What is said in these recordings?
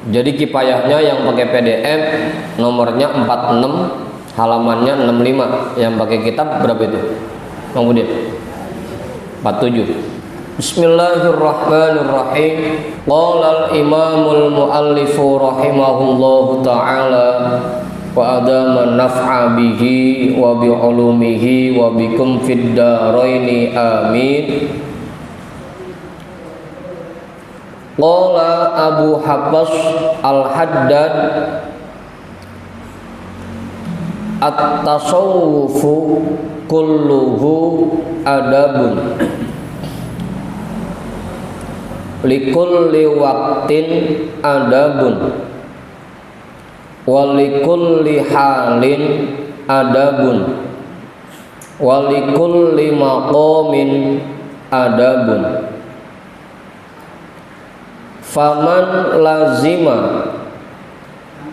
Jadi kifayahnya yang pakai PDF nomornya 46, halamannya 65. Yang pakai kitab berapa itu? Bang Budin? 47. Bismillahirrahmanirrahim. Qala al-imamul muallifu rahimahullahu ta'ala wa adama naf'a bihi wa bi ulumihi wa bikum fid daraini amin. Qala Abu Habbas al-Haddad at-tasawwufu kulluhu adabun likulli waqtin adabun walikulli halin adabun walikulli maqamin adabun. Faman lazima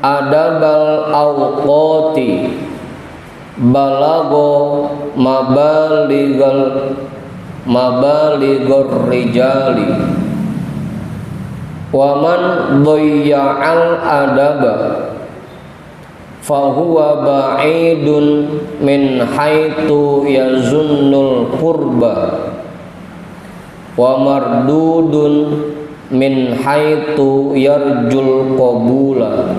adabal awqati balago mabaligur rijali waman dhayya'al adaba fahuwa ba'idun min haitsu yazunnul qurba wa mardudun min haitsu yarjul qabula.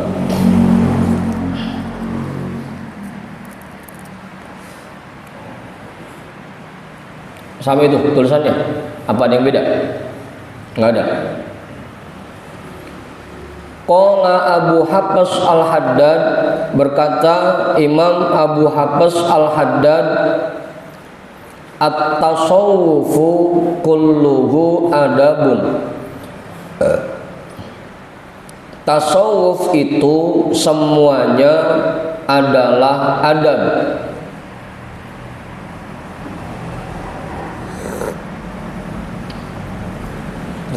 Sama itu tulisannya. Apa ada yang beda? Enggak ada. Qala Abu Habbas al-Haddad, berkata Imam Abu Habbas al-Haddad, at-tasawwufu kulluhu adabun. Tasawuf itu semuanya adalah adab.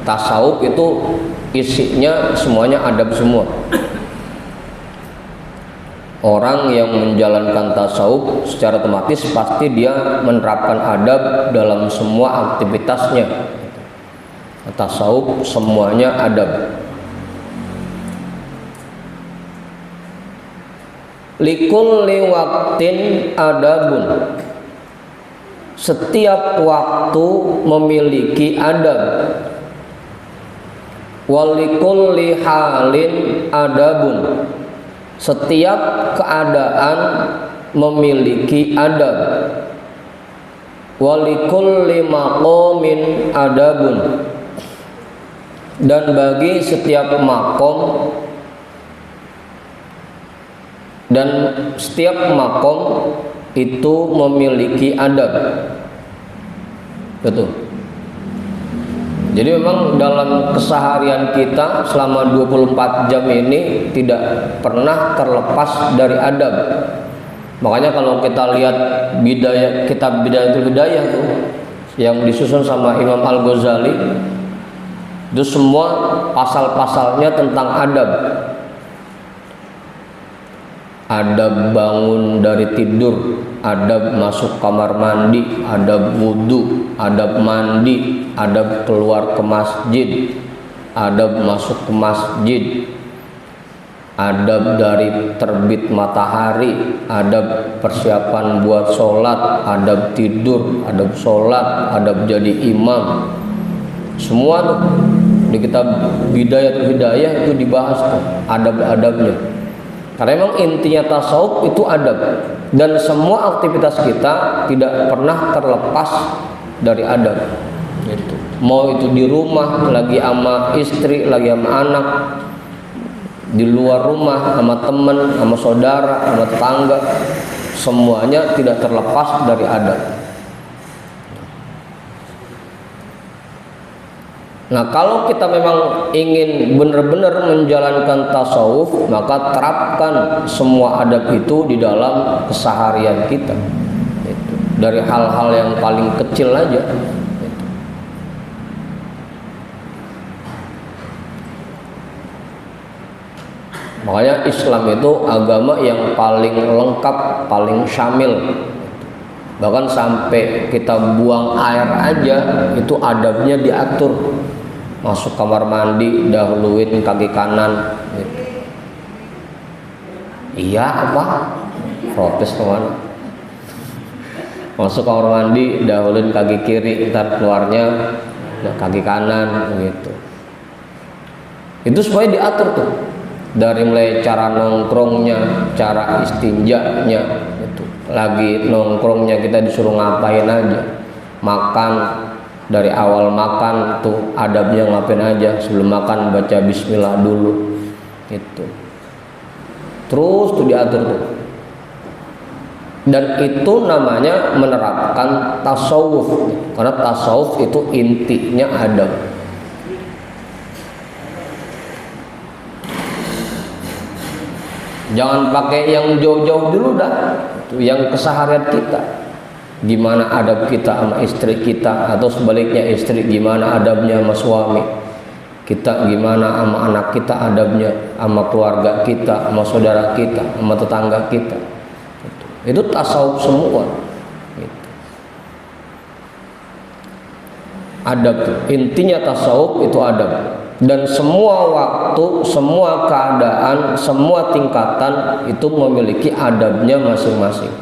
Tasawuf itu isinya semuanya adab semua. Orang yang menjalankan tasawuf secara otomatis pasti dia menerapkan adab dalam semua aktivitasnya. Tasawuf semuanya adab. Likulli waqtin adabun. Setiap waktu memiliki adab. Walikulli halin adabun. Setiap keadaan memiliki adab. Walikulli maqamin adabun. Dan bagi setiap makom itu memiliki adab. Betul. Jadi memang dalam keseharian kita selama 24 jam ini tidak pernah terlepas dari adab. Makanya kalau kita lihat kitab Bidayatul Hidayah tuh yang disusun sama Imam Al-Ghazali, itu semua pasal-pasalnya tentang adab. Adab bangun dari tidur, adab masuk kamar mandi, adab wudhu, adab mandi, adab keluar ke masjid, adab masuk ke masjid, adab dari terbit matahari, adab persiapan buat sholat, adab tidur, adab sholat, adab jadi imam. Semua tuh di kitab Bidayatul Hidayah itu dibahas tuh adab-adabnya. Karena memang intinya tasawuf itu adab, dan semua aktivitas kita tidak pernah terlepas dari adab. Gitu. Mau itu di rumah, lagi sama istri, lagi sama anak, di luar rumah, sama teman, sama saudara, sama tetangga, semuanya tidak terlepas dari adab. Nah, kalau kita memang ingin benar-benar menjalankan tasawuf, maka terapkan semua adab itu di dalam keseharian kita. Gitu. Dari hal-hal yang paling kecil aja. Gitu. Makanya Islam itu agama yang paling lengkap, paling syamil. Bahkan sampai kita buang air aja itu adabnya diatur. masuk kamar mandi dahuluin kaki kanan gitu. Iya apa? Protes kemana? Masuk kamar mandi dahuluin kaki kiri, ntar keluarnya kaki kanan gitu. Itu supaya diatur tuh, dari mulai cara nongkrongnya, cara istinjanya gitu. Lagi nongkrongnya kita disuruh ngapain aja, makan, dari awal makan tuh adabnya ngapain aja, sebelum makan baca bismillah dulu gitu. Terus tuh diatur tuh. Dan itu namanya menerapkan tasawuf, karena tasawuf itu intinya adab. Jangan pakai yang jauh-jauh dulu dah, itu yang keseharian kita. Gimana adab kita sama istri kita, atau sebaliknya istri gimana adabnya sama suami kita, gimana sama anak kita adabnya, sama keluarga kita, sama saudara kita, sama tetangga kita. Itu tasawuf semua gitu. Adab tuh intinya, tasawuf itu adab. Dan semua waktu, semua keadaan, semua tingkatan itu memiliki adabnya masing-masing.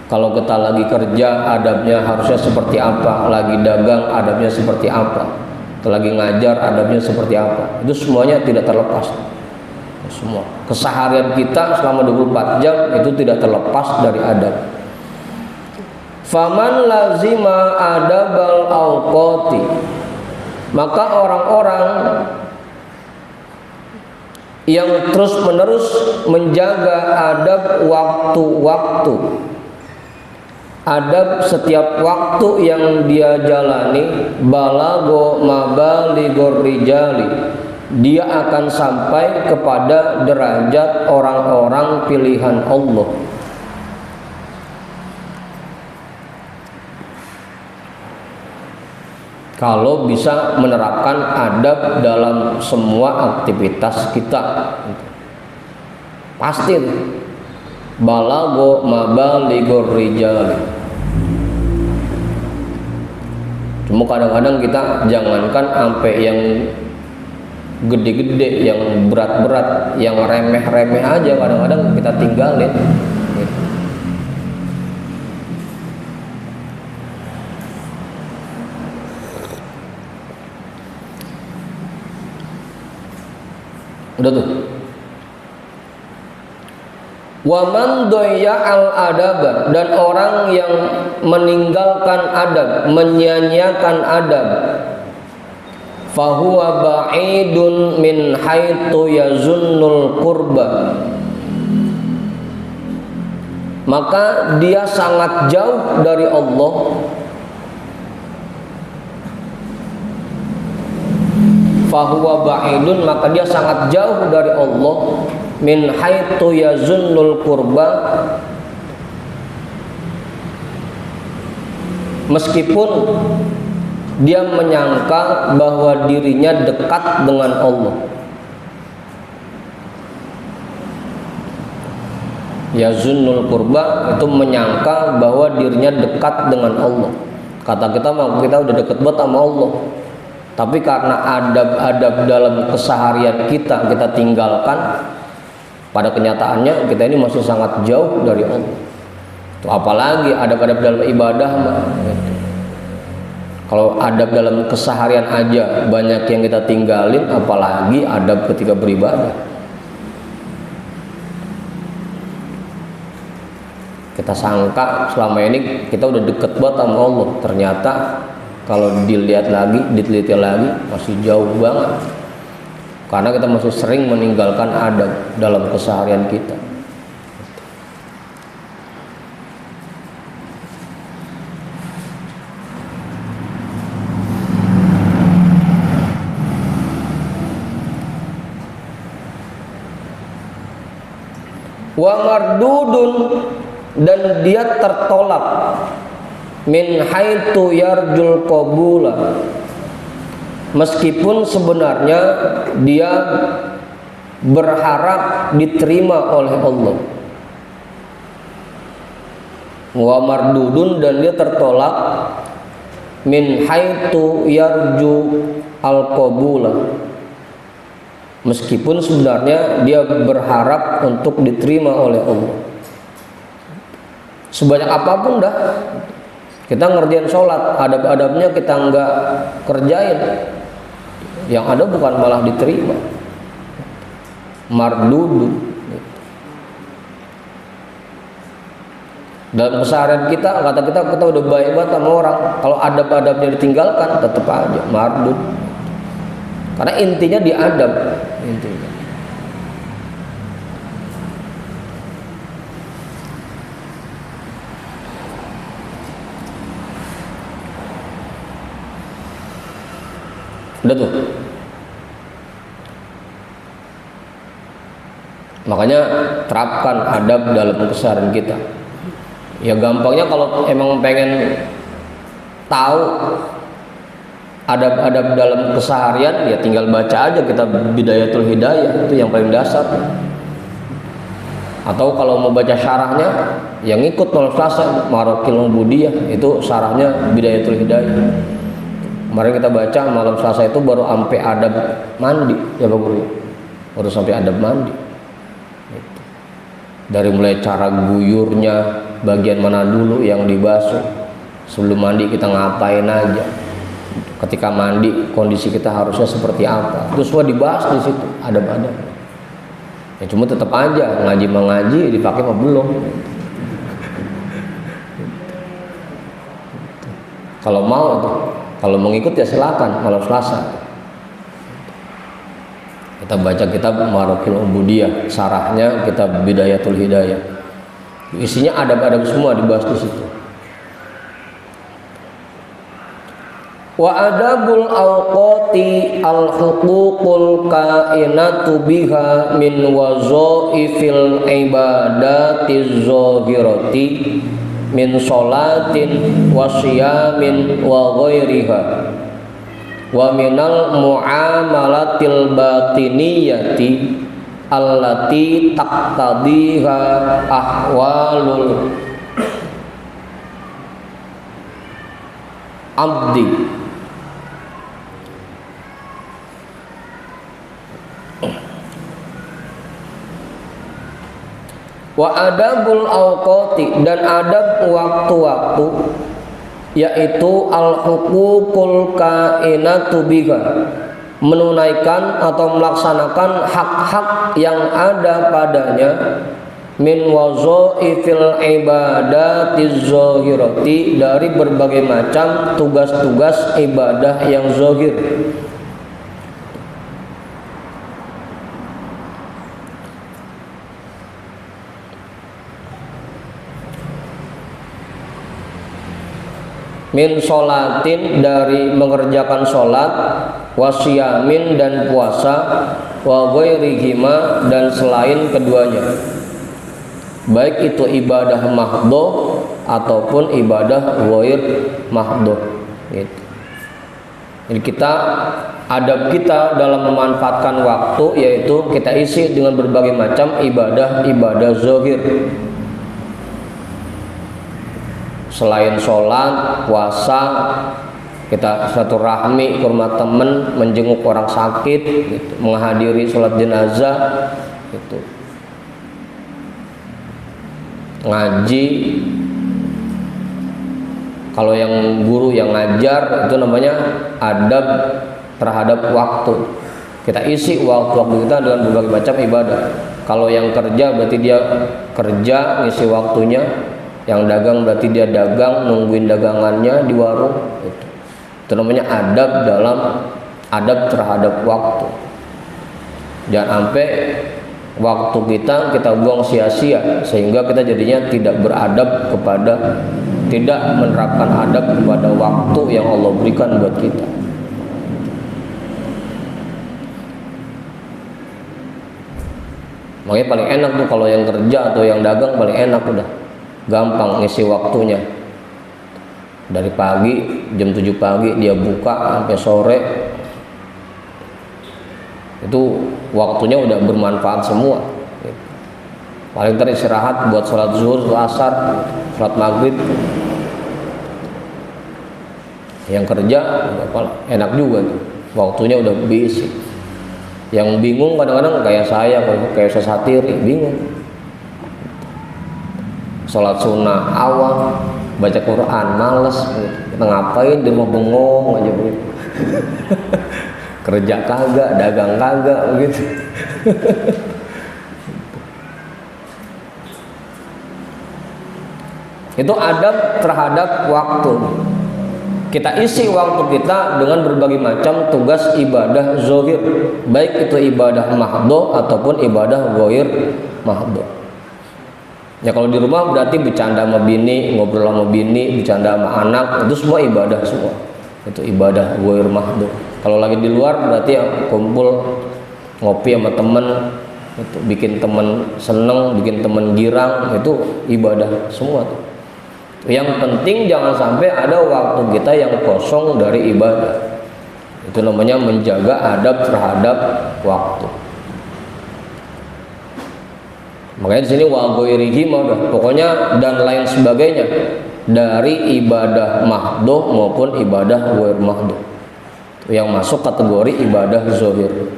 Kalau kita lagi kerja, adabnya harusnya seperti apa, lagi dagang, adabnya seperti apa, lagi ngajar, adabnya seperti apa. Itu semuanya tidak terlepas. Semua keseharian kita selama 24 jam itu tidak terlepas dari adab. Faman lazima adabal awqati, maka orang-orang yang terus-menerus menjaga adab waktu-waktu, adab setiap waktu yang dia jalani, balago mabaligor rijali, dia akan sampai kepada derajat orang-orang pilihan Allah. Kalau bisa menerapkan adab dalam semua aktivitas kita, pasti balago mabaligor rijali. Cuma kadang-kadang kita jangankan sampai yang gede-gede, yang berat-berat, yang remeh-remeh aja kadang-kadang kita tinggalin gitu. Udah tuh. Wa man doya'al adab, dan orang yang meninggalkan adab, menyia-nyiakan adab, fahuwa ba'idun min haitsu yazunnul qurba, maka dia sangat jauh dari Allah fahuwa ba'idun, maka dia sangat jauh dari Allah min haitsu yazunnul qurba, meskipun dia menyangka bahwa dirinya dekat dengan Allah. Yazunnul qurba itu menyangka bahwa dirinya dekat dengan Allah. Kata kita mah kita udah deket banget sama Allah. Tapi karena adab-adab dalam keseharian kita tinggalkan, pada kenyataannya kita ini masih sangat jauh dari Allah. Apalagi adab-adab dalam ibadah mah. Kalau adab dalam keseharian aja banyak yang kita tinggalin, apalagi adab ketika beribadah. Kita sangka selama ini kita udah deket banget sama Allah, ternyata kalau dilihat lagi, diteliti lagi, masih jauh banget. Karena kita masih sering meninggalkan adab dalam keseharian kita. Wa mardudun, dan dia tertolak min haitsu yarjul qabula, meskipun sebenarnya dia berharap diterima oleh Allah. Wa mardudun, dan dia tertolak min haitsu yarju al-qabula, meskipun sebenarnya dia berharap untuk diterima oleh Allah. Sebanyak apapun dah kita ngerjain sholat, adab-adabnya kita nggak kerjain, yang ada bukan malah diterima, mardudu. Dalam keseharian kita, kata kita udah baik banget sama orang, kalau adab-adabnya ditinggalkan tetap aja mardud. Karena intinya di adab, intinya. Udah tuh. Makanya terapkan adab dalam keseharian kita. Ya gampangnya kalau emang pengen tahu adab-adab dalam keseharian, ya tinggal baca aja kitab Bidayatul Hidayah, itu yang paling dasar. Atau kalau mau baca syarahnya, yang ikut malam Selasa Marokil Ubudiyah, itu syarahnya Bidayatul Hidayah. Kemarin kita baca malam Selasa itu baru sampai adab mandi, ya Pak Guru, baru sampai adab mandi. Dari mulai cara guyurnya, bagian mana dulu yang dibasuh, sebelum mandi kita ngapain aja, ketika mandi kondisi kita harusnya seperti apa, itu semua dibahas di situ, adab-adab. Ya cuma tetap aja ngaji mengaji dipakai apa belum. Kalau mau tuh, kalau mengikut ya silakan malam Selasa. Kita baca kitab Marokil Ubudiyah, sarahnya kitab Bidayatul Hidayah. Isinya adab-adab semua dibahas di situ. Wa adabul awqati al-huququl kainatu biha min wazaifil ibadatiz zahirati min sholatin wa siyamin wa ghairiha wa minal muamalatil batiniyati allati taqtadiha ahwalul abdi. Wa adabul awqati, dan adab waktu-waktu, yaitu al-huququl kainatu biha, menunaikan atau melaksanakan hak-hak yang ada padanya, min wazaifil ibadatiz zahirati, dari berbagai macam tugas-tugas ibadah yang zahir. Min sholatin, dari mengerjakan sholat, wasiyamin, dan puasa, wa ghairihima, dan selain keduanya, baik itu ibadah mahdhah ataupun ibadah ghair mahdhah gitu. Jadi adab kita dalam memanfaatkan waktu, yaitu kita isi dengan berbagai macam ibadah zahir. Selain sholat, puasa, kita silaturahmi ke rumah teman, menjenguk orang sakit, gitu, menghadiri sholat jenazah, gitu, ngaji. Kalau yang guru yang ngajar, itu namanya adab terhadap waktu. Kita isi waktu-waktu kita dengan berbagai macam ibadah. Kalau yang kerja berarti dia kerja, ngisi waktunya. Yang dagang berarti dia dagang, nungguin dagangannya di warung. Itu namanya adab dalam adab terhadap waktu. Jangan sampai waktu kita buang sia-sia, sehingga kita jadinya tidak beradab tidak menerapkan adab kepada waktu yang Allah berikan buat kita. Makanya paling enak tuh kalau yang kerja atau yang dagang, paling enak udah. Gampang ngisi waktunya. Dari pagi, jam 7 pagi dia buka sampai sore. Itu waktunya udah bermanfaat semua. Paling ntar istirahat buat sholat zuhur, sholat asar, sholat maghrib. Yang kerja enak juga tuh, waktunya udah busy. Yang bingung kadang-kadang kayak saya satiri, bingung. Sholat sunnah awal, baca Quran males, kita ngapain di rumah bengong aja begitu. Kerja kagak, dagang kagak begitu. Itu adab terhadap waktu. Kita isi waktu kita dengan berbagai macam tugas ibadah zahir, baik itu ibadah mahdhah ataupun ibadah ghair mahdhah. Ya kalau di rumah berarti bercanda sama bini, ngobrol sama bini, bercanda sama anak, itu semua ibadah semua. Itu ibadah ghair mahdhah. Kalau lagi di luar berarti ya kumpul ngopi sama temen, itu bikin temen seneng, bikin temen girang, itu ibadah semua tuh. Yang penting jangan sampai ada waktu kita yang kosong dari ibadah. Itu namanya menjaga adab terhadap waktu. Makanya di sini wa ghairihi udah pokoknya dan lain sebagainya dari ibadah mahdhah maupun ibadah ghair mahdhah. Yang masuk kategori ibadah zahir.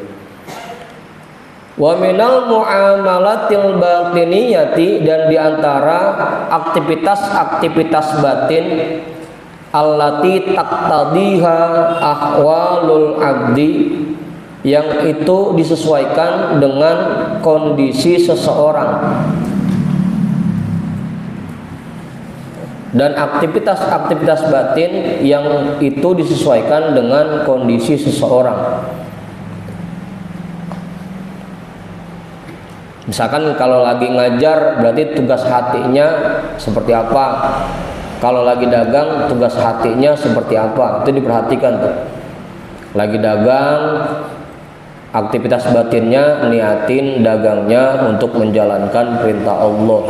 Wa minal muamalatil batiniyati, dan diantara aktivitas-aktivitas batin allati taqtadiha ahwalul abdi, yang itu disesuaikan dengan kondisi seseorang. Dan aktivitas-aktivitas batin yang itu disesuaikan dengan kondisi seseorang. Misalkan kalau lagi ngajar berarti tugas hatinya seperti apa. Kalau lagi dagang tugas hatinya seperti apa. Itu diperhatikan tuh. Lagi dagang, aktivitas batinnya niatin dagangnya untuk menjalankan perintah Allah.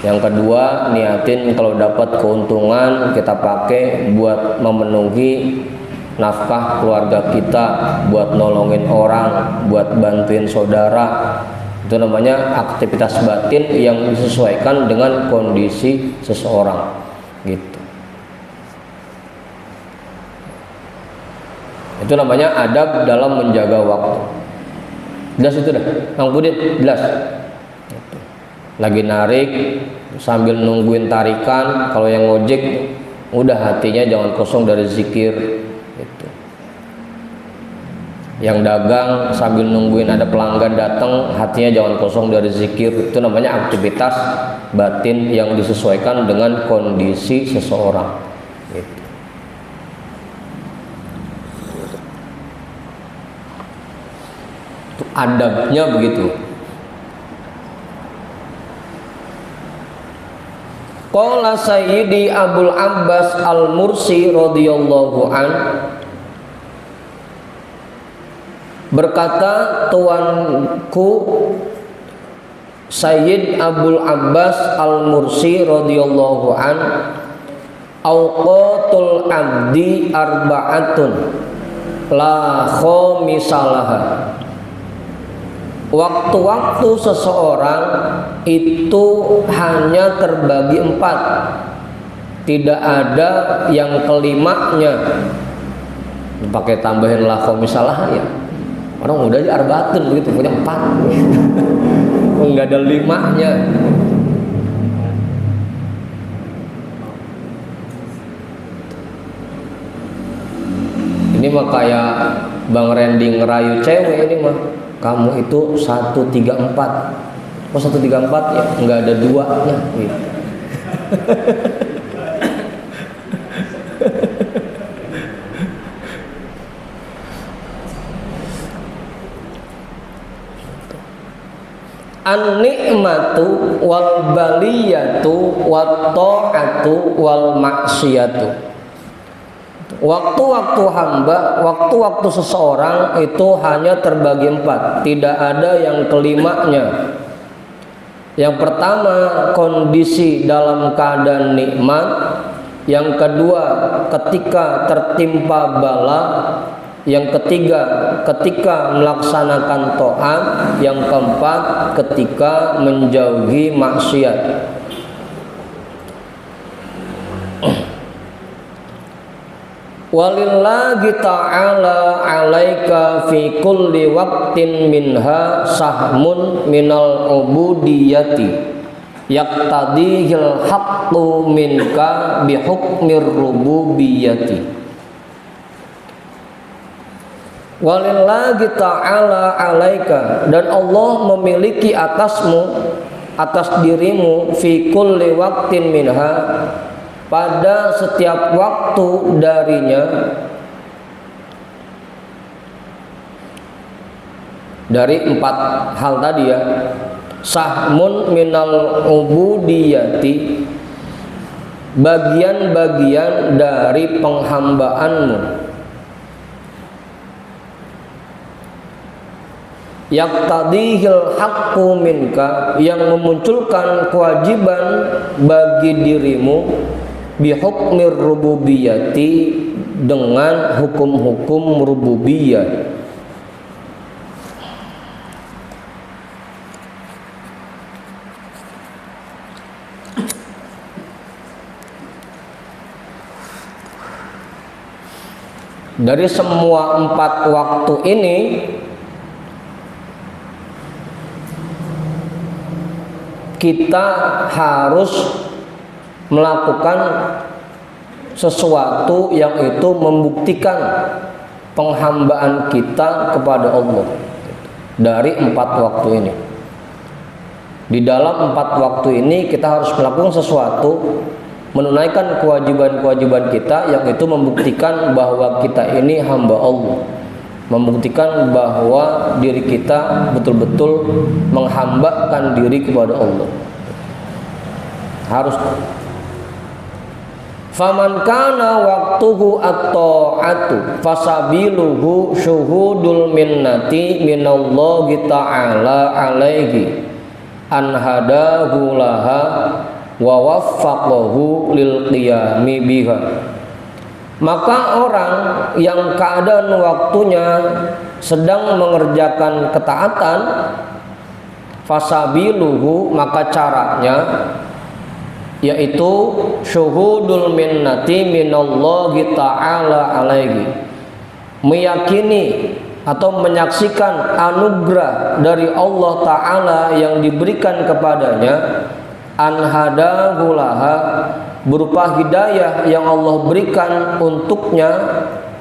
Yang kedua, niatin kalau dapat keuntungan kita pakai buat memenuhi nafkah keluarga kita, buat nolongin orang, buat bantuin saudara. Itu namanya aktivitas batin yang disesuaikan dengan kondisi seseorang gitu. Itu namanya adab dalam menjaga waktu. Jelas itu dah, Kang Budit, jelas. Lagi narik sambil nungguin tarikan, kalau yang ngojek udah hatinya jangan kosong dari zikir gitu. Yang dagang sambil nungguin ada pelanggan datang, hatinya jangan kosong dari zikir. Itu namanya aktivitas batin yang disesuaikan dengan kondisi seseorang gitu. Itu adabnya begitu. Qala Sayyidi Abul Abbas Al-Mursi radhiyallahu an, berkata tuanku Sayyid Abul Abbas Al-Mursi radhiyallahu an, awqatul abdi arba'atun la khamisalaha. Waktu-waktu seseorang itu hanya terbagi 4, tidak ada yang kelimanya. Pakai tambahin la khamisalaha ya. Orang udah di arba'atun begitu, punya 4. Enggak ada 5-nya. Ini mah kayak Bang Randy ngerayu cewek ini mah. Kamu itu 134. Oh 134 ya, enggak ada 2-nya gitu. An-ni'matu wal baliyatu wat ta'atu wal maksiyatu. Waktu-waktu hamba, waktu-waktu seseorang itu hanya terbagi 4, tidak ada yang kelimanya. Yang pertama, kondisi dalam keadaan nikmat. Yang kedua, ketika tertimpa bala. Yang ketiga, ketika melaksanakan taat. Yang keempat, ketika menjauhi maksiat. Walillahi ta'ala 'alaika fi kulli waqtin minha sahmun minal ubudiyyati yaqtadihil haqqu minka bihukmir rububiyyati. Walillahi ta'ala 'alaika, dan Allah memiliki atasmu, atas dirimu, fi kulli waqtin minha, pada setiap waktu darinya, dari 4 hal tadi ya, sahmun minal ubudiyati, bagian-bagian dari penghambaanmu, yaqtadihil haqqu minka, yang memunculkan kewajiban bagi dirimu, bihukmir rububiyyati, dengan hukum-hukum rububiyah. Dari semua 4 waktu ini kita harus melakukan sesuatu yang itu membuktikan penghambaan kita kepada Allah dari 4 waktu ini. Di dalam 4 waktu ini kita harus melakukan sesuatu, menunaikan kewajiban-kewajiban kita yang itu membuktikan bahwa kita ini hamba Allah, membuktikan bahwa diri kita betul-betul menghambakan diri kepada Allah. Harus. Faman kana waqtuhu at-ta'atu fasabiluhu syuhudul minnati minallahi ta'ala alaihi an hadahu laha wa waffaqahu lil qiyami biha. Maka orang yang keadaan waktunya sedang mengerjakan ketaatan, fasabiluhu, maka caranya yaitu syuhudul minnati minallahi ta'ala alaihi, meyakini atau menyaksikan anugerah dari Allah Ta'ala yang diberikan kepadanya, anhadahu laha, berupa hidayah yang Allah berikan untuknya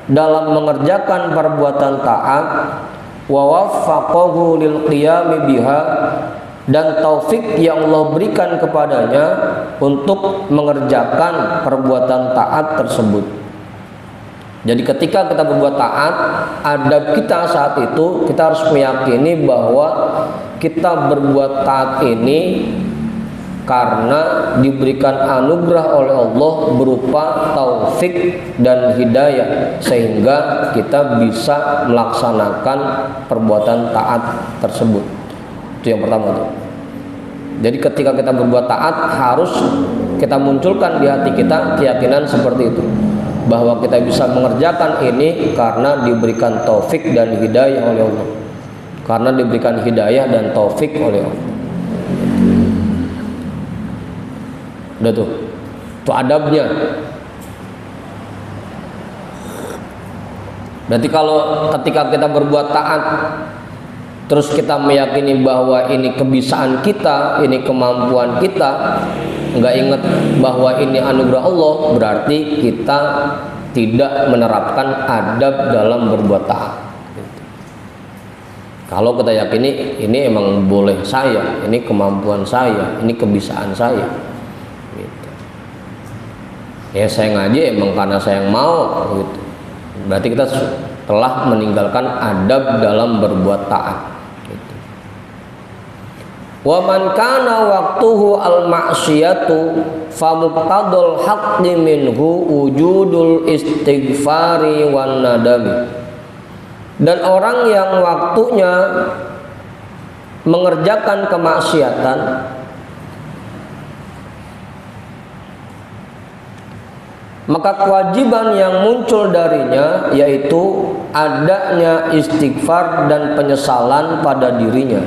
dalam mengerjakan perbuatan taat, wa waffaqahu lil qiyami biha, dan taufik yang Allah berikan kepadanya untuk mengerjakan perbuatan taat tersebut. Jadi ketika kita berbuat taat, adab kita saat itu kita harus meyakini bahwa kita berbuat taat ini karena diberikan anugerah oleh Allah berupa taufik dan hidayah, sehingga kita bisa melaksanakan perbuatan taat tersebut. Itu yang pertama tuh. Jadi ketika kita berbuat taat, harus kita munculkan di hati kita keyakinan seperti itu, bahwa kita bisa mengerjakan ini karena diberikan taufik dan hidayah oleh Allah, karena diberikan hidayah dan taufik oleh Allah. Udah tuh, itu adabnya. Berarti kalau ketika kita berbuat taat, terus kita meyakini bahwa ini kebiasaan kita, ini kemampuan kita, nggak ingat bahwa ini anugerah Allah, berarti kita tidak menerapkan adab dalam berbuat taat. Kalau kita yakini ini emang boleh saya, ini kemampuan saya, ini kebiasaan saya, gitu. Ya saya ngaji emang karena saya yang mau, gitu. Berarti kita telah meninggalkan adab dalam berbuat taat. Wa man kana waqtuhu al-ma'siyatu famuqtadul haqqi minhu wujudul istighfari wan nadami. Dan orang yang waktunya mengerjakan kemaksiatan, maka kewajiban yang muncul darinya yaitu adanya istighfar dan penyesalan pada dirinya.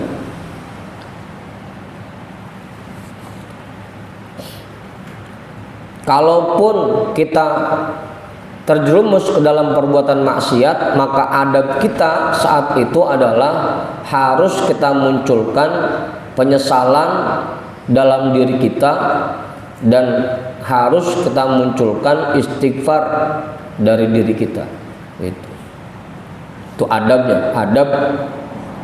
Kalaupun kita terjerumus ke dalam perbuatan maksiat, maka adab kita saat itu adalah harus kita munculkan penyesalan dalam diri kita dan harus kita munculkan istighfar dari diri kita. Itu adabnya, adab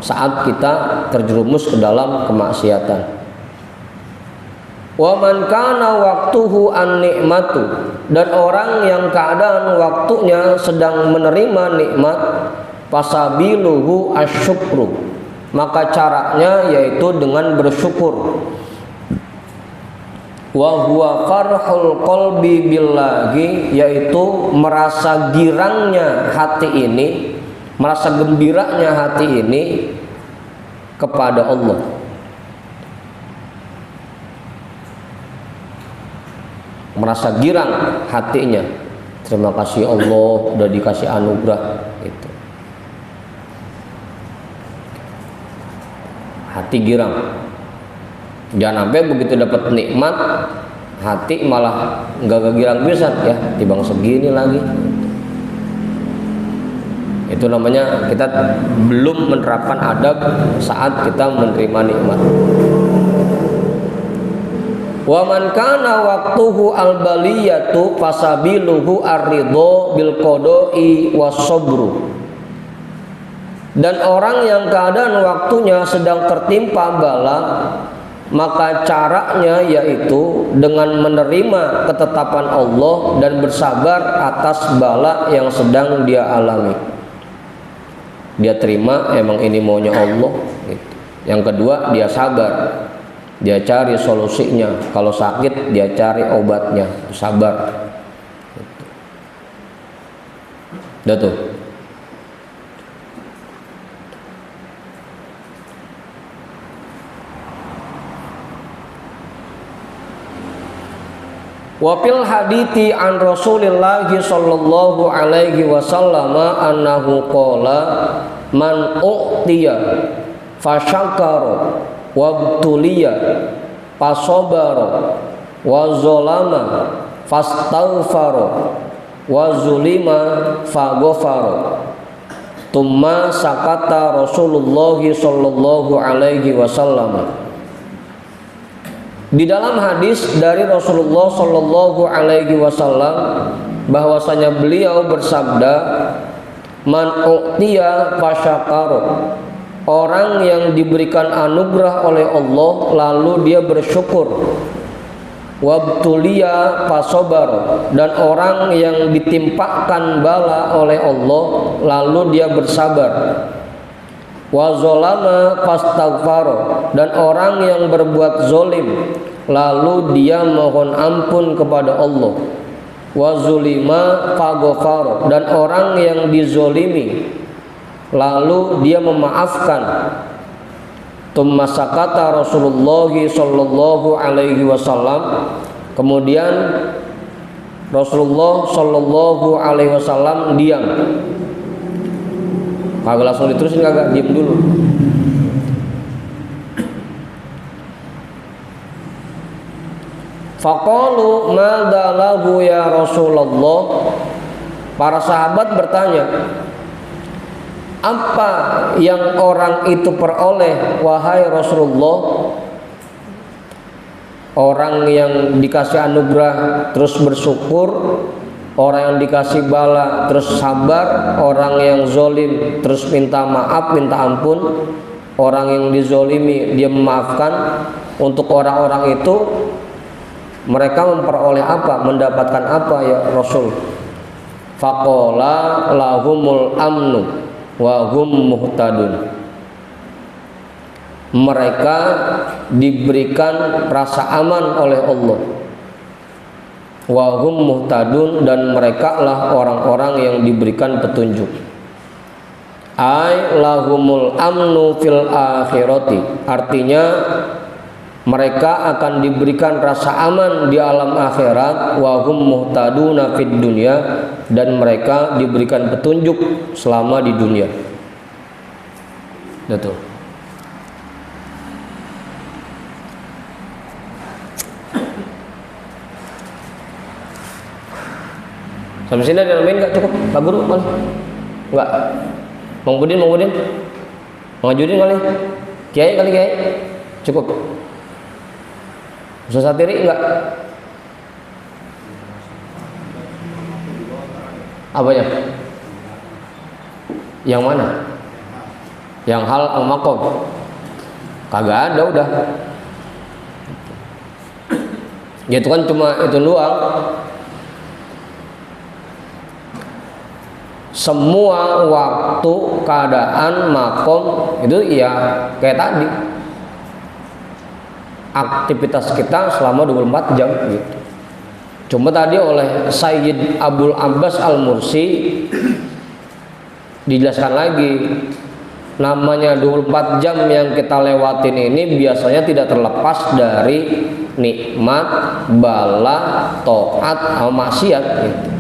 saat kita terjerumus ke dalam kemaksiatan. Wa man kana waqtuhu an-ni'matu, dan orang yang keadaan waktunya sedang menerima nikmat, fasabiluhu asyukru, maka caranya yaitu dengan bersyukur. Wa huwa farhul qalbi billahi, yaitu merasa girangnya hati ini, merasa gembiranya hati ini kepada Allah. Merasa girang hatinya, terima kasih Allah udah dikasih anugerah itu. Hati girang. Jangan sampai begitu dapat nikmat hati malah nggak girang bisa ya, tibang segini lagi. Itu namanya kita belum menerapkan adab saat kita menerima nikmat. Wa man kana waqtuhu al-baliyatu fasabiluhu ar-ridha bil qada'i was-sabru. Dan orang yang keadaan waktunya sedang tertimpa bala, maka caranya yaitu dengan menerima ketetapan Allah dan bersabar atas bala yang sedang dia alami. Dia terima, emang ini maunya Allah gitu. Yang kedua, dia sabar. Dia cari solusinya. Kalau sakit dia cari obatnya. Sabar. Udah tuh. Wa fil hadithi an Rasulillah sallallahu alaihi wasallam annahu qala man u'tiya fasyakara wabtuliya fasabara wa zalama fastaghfara wa zulima faghfara. Tumma sakata Rasulullah sallallahu alaihi wasallam. Di dalam hadis dari Rasulullah sallallahu alaihi wasallam bahwasanya beliau bersabda, man u'tiya fasyakara, orang yang diberikan anugerah oleh Allah lalu dia bersyukur, wabtuliya fasobar, dan orang yang ditimpakan bala oleh Allah lalu dia bersabar, wazolama fastaghfaro, dan orang yang berbuat zolim lalu dia mohon ampun kepada Allah, wazulima faghfaro, dan orang yang dizolimi lalu dia memaafkan. Tumma sakata Rasulullah sallallahu alaihi wasallam, kemudian Rasulullah sallallahu alaihi wasallam diam. Kagak langsung diterusin, kagak, diam dulu. Faqalu madza lahu ya Rasulullah, para sahabat bertanya, apa yang orang itu peroleh wahai Rasulullah? Orang yang dikasih anugerah terus bersyukur, orang yang dikasih bala terus sabar, orang yang zolim terus minta maaf, minta ampun, orang yang dizolimi dia memaafkan. Untuk orang-orang itu mereka memperoleh apa, mendapatkan apa ya Rasul? Faqala lahumul amnu wa hum muhtadun, mereka diberikan rasa aman oleh Allah, wa hum muhtadun, dan mereka lah orang-orang yang diberikan petunjuk. Ai lahumul amnu fil akhirati, artinya mereka akan diberikan rasa aman di alam akhirat, wa hum muhtaduna fid dunya, dan mereka diberikan petunjuk selama di dunia. Betul. Sampai sini ada nambahin nggak? Cukup Pak Guru kali? Nggak? Mang Budin Judin kali? Kiai kali Kiai? Cukup? Ustaz Satiri enggak? Apanya? Yang mana? Yang hal al-maqam? Kagak ada udah. Ya itu kan cuma itu doang. Semua waktu, keadaan, makom itu ya kayak tadi. Aktivitas kita selama 24 jam gitu. Cuma tadi oleh Sayyid Abdul Abbas Al-Mursi dijelaskan lagi, namanya 24 jam yang kita lewatin ini biasanya tidak terlepas dari nikmat, bala, taat, atau maksiat gitu.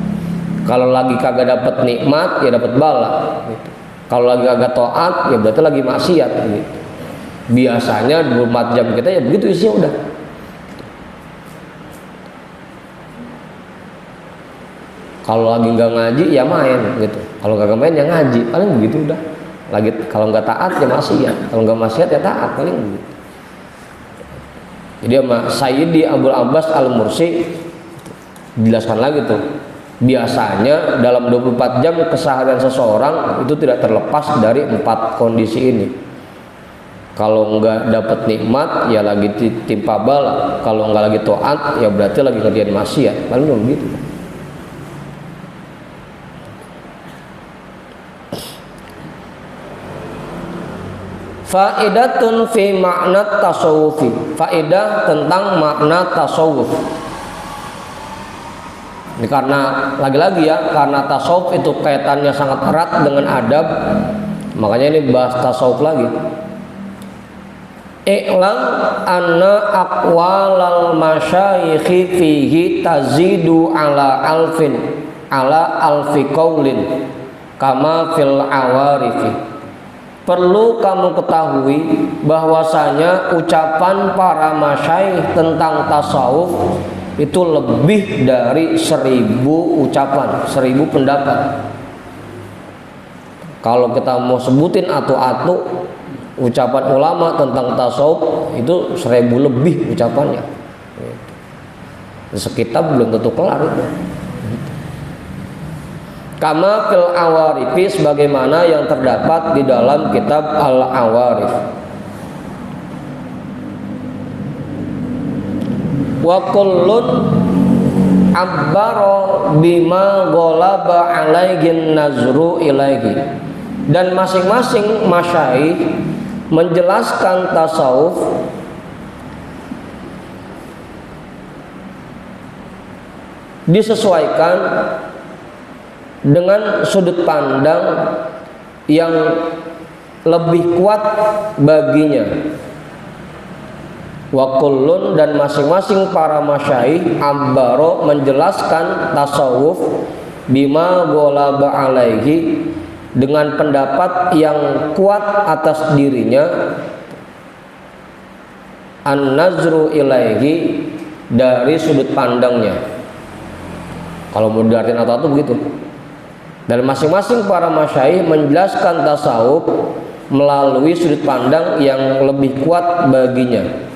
Kalau lagi kagak dapat nikmat ya dapat bala gitu. Kalau lagi kagak taat ya berarti lagi maksiat gitu. Biasanya 24 jam kita ya begitu isinya udah. Kalau lagi nggak ngaji ya main gitu. Kalau nggak main ya ngaji, paling begitu udah. Lagi kalau nggak taat ya maksiat, kalau nggak maksiat ya taat, paling begitu. Jadi sama Sayyidi Abdul Abbas Al-Mursi dijelaskan lagi tuh. Biasanya dalam 24 jam keseharian seseorang itu tidak terlepas dari 4 kondisi ini. Kalau nggak dapat nikmat ya lagi timpa bala, kalau nggak lagi taat ya berarti lagi ngerjain maksiat, paling begitu. Faidatun fi makna tasawufi. Faidah tentang makna tasawuf. Ini karena lagi-lagi ya, karena tasawuf itu kaitannya sangat erat dengan adab, makanya ini bahas tasawuf lagi. I'lam anna aqwalal masyayikhi fihi tazidu ala alfi qaulin kama fil awarifi. Perlu kamu ketahui bahwasanya ucapan para masyayikh tentang tasawuf itu lebih dari 1000 ucapan, 1000 pendapat. Kalau kita mau sebutin atu-atu ucapan ulama tentang tasawuf itu 1000 lebih ucapannya. Sekitar belum tentu kelar itu. Kama fil awarifi, sebagaimana yang terdapat di dalam kitab Al-Awarif. Wa kullun abbara bima ghalaba alaihi nazru ilaihi. Dan masing-masing masyayikh menjelaskan tasawuf disesuaikan dengan sudut pandang yang lebih kuat baginya. Wa kullun, dan masing-masing para masyayikh abbaro menjelaskan tasawuf bima ghalaba alaihi, dengan pendapat yang kuat atas dirinya, an-nazru ilaihi, dari sudut pandangnya. Kalau mau diartikan atau begitu. Dan masing-masing para masyayikh menjelaskan tasawuf melalui sudut pandang yang lebih kuat baginya.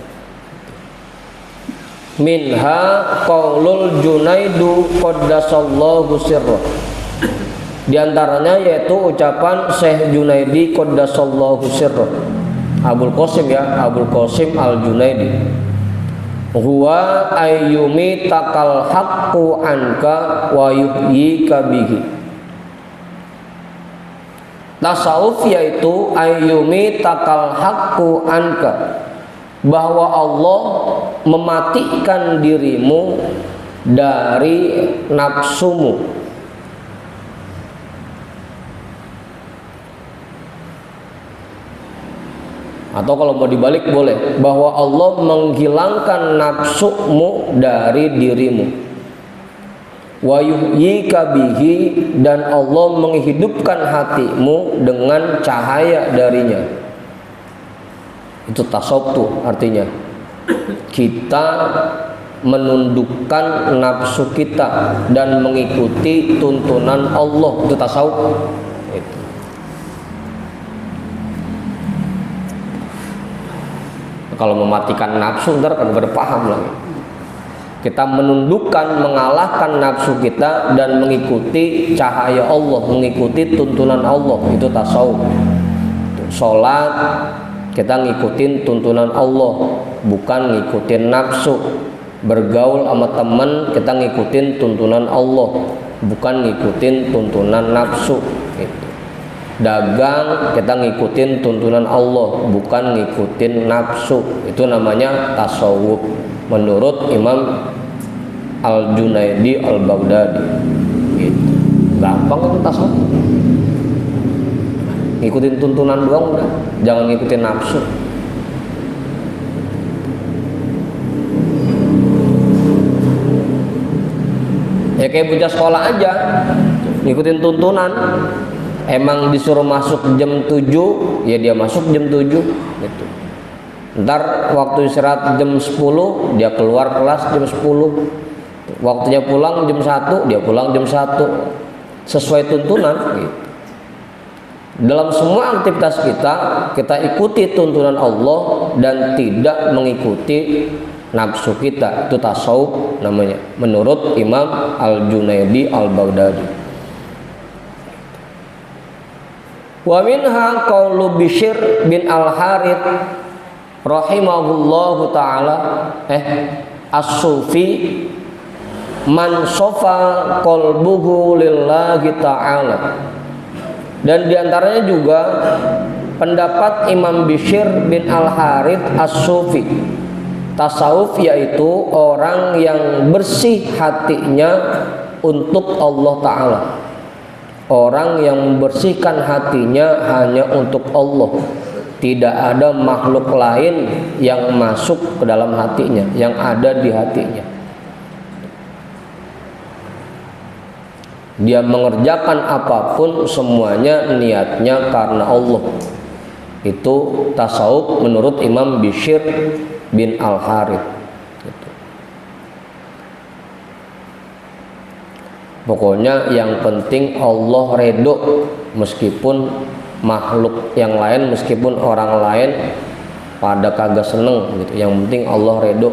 Minha qaulul Junaidu qaddasallahu sirrah. Di antaranya yaitu ucapan Syekh Junaidi qaddasallahu sirrah. Abul Qasim ya, Abul Qasim Al-Junaidi. Huwa ayyumi takal haqqu anka wa yuhyika bihi. Tasawuf yaitu ayyumi takal haqqu anka, bahwa Allah mematikan dirimu dari nafsumu. Atau kalau mau dibalik boleh, bahwa Allah menghilangkan nafsumu dari dirimu. Wa yuhyika bihi, dan Allah menghidupkan hatimu dengan cahaya darinya. Itu tasawuf tuh artinya. Kita menundukkan nafsu kita dan mengikuti tuntunan Allah. Itu tasawuf. Itu. Kalau mematikan nafsu ntar kan pada paham lagi. Kita menundukkan, mengalahkan nafsu kita dan mengikuti cahaya Allah, mengikuti tuntunan Allah. Itu tasawuf. Sholat kita ngikutin tuntunan Allah, bukan ngikutin nafsu. Bergaul sama teman kita ngikutin tuntunan Allah, bukan ngikutin tuntunan nafsu. Gitu. Dagang kita ngikutin tuntunan Allah, bukan ngikutin nafsu. Itu namanya tasawuf menurut Imam Al-Junaidi Al-Baghdadi. Gitu. Gampang itu tasawuf. Ngikutin tuntunan doang udah, jangan ngikutin nafsu. Ya kayak bocah sekolah aja, ngikutin tuntunan. Emang disuruh masuk jam 7, ya dia masuk jam 7 gitu. Ntar waktu istirahat jam 10, dia keluar kelas jam 10. Waktunya pulang jam 1, dia pulang jam 1. Sesuai tuntunan gitu. Dalam semua aktivitas kita ikuti tuntunan Allah dan tidak mengikuti nafsu kita. Itu tasawuf namanya menurut Imam Al-Junaidi Al-Baghdadi. Wa minha qaulu Bishr bin Al-Harith rahimahullahu taala as-sufi man sofa qalbuhu lillahi ta'ala. Dan diantaranya juga pendapat Imam Bishr bin Al-Harith as-sufi. Tasawuf yaitu orang yang bersih hatinya untuk Allah Ta'ala. Orang yang membersihkan hatinya hanya untuk Allah. Tidak ada makhluk lain yang masuk ke dalam hatinya, yang ada di hatinya. Dia mengerjakan apapun semuanya niatnya karena Allah. Itu tasawuf menurut Imam Bishr bin Al-Harith. Gitu. Pokoknya yang penting Allah redho, meskipun makhluk yang lain, meskipun orang lain pada kagak seneng gitu. Yang penting Allah redho.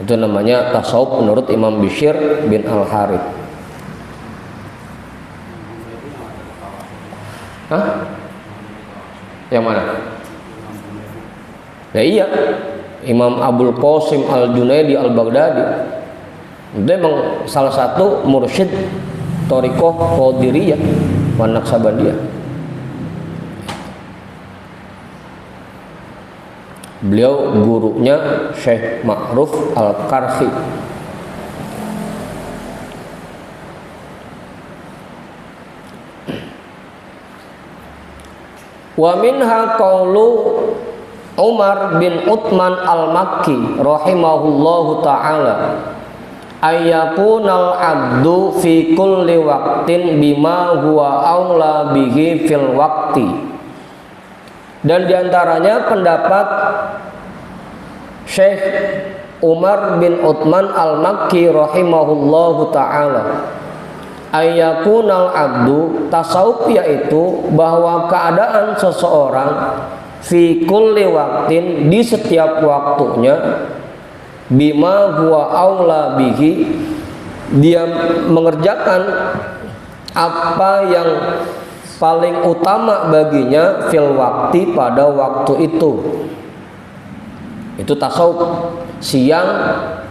Itu namanya tasawuf menurut Imam Bishr bin Al-Harith. Hah? Yang mana? Ya iya, Imam Abul Qasim Al-Junaidi Al-Baghdadi. Dia memang salah satu mursyid Thariqah Qadiriyah wa Naqsabandiyah. Beliau gurunya Syekh Ma'ruf Al-Karhi. Wa minha qaulu Umar bin Uthman Al-Makki rahimahullahu ta'ala ayyakunal abdu fi kulli waqtin bima huwa aula bihi fil waqti. Dan diantaranya pendapat Syekh Umar bin Uthman Al-Makki rahimahullahu ta'ala ayyakunal abdu, tasawuf yaitu bahwa keadaan seseorang fi kulli waqtin, di setiap waktunya, bima huwa aula bihi, dia mengerjakan apa yang paling utama baginya fil waqti, pada waktu itu. Itu tasawuf. Siang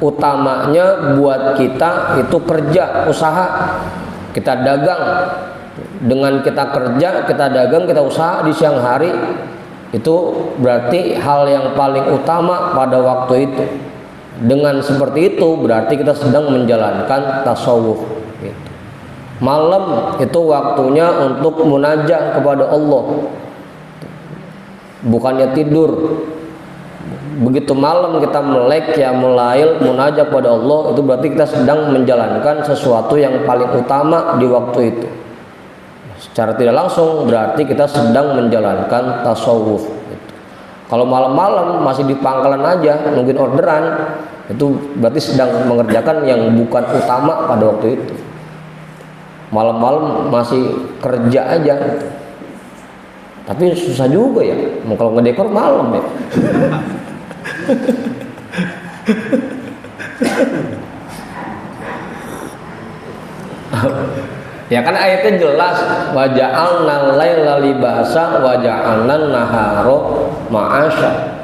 utamanya buat kita itu kerja, usaha. Kita dagang. Dengan kita kerja, kita dagang, kita usaha di siang hari, itu berarti hal yang paling utama pada waktu itu. Dengan seperti itu berarti kita sedang menjalankan tasawuf. Malam itu waktunya untuk munajah kepada Allah, bukannya tidur. Begitu malam kita melek ya mulail munajah kepada Allah, itu berarti kita sedang menjalankan sesuatu yang paling utama di waktu itu. Secara tidak langsung berarti kita sedang menjalankan tasawuf. Kalau malam-malam masih di pangkalan aja nungguin orderan, Itu berarti sedang mengerjakan yang bukan utama pada waktu itu. Malam-malam masih kerja aja. Tapi susah juga ya. Kalau ngedekor malam ya. Ya kan ayatnya jelas, wa ja'alna laila libasa wa ja'alna nahara ma'asya.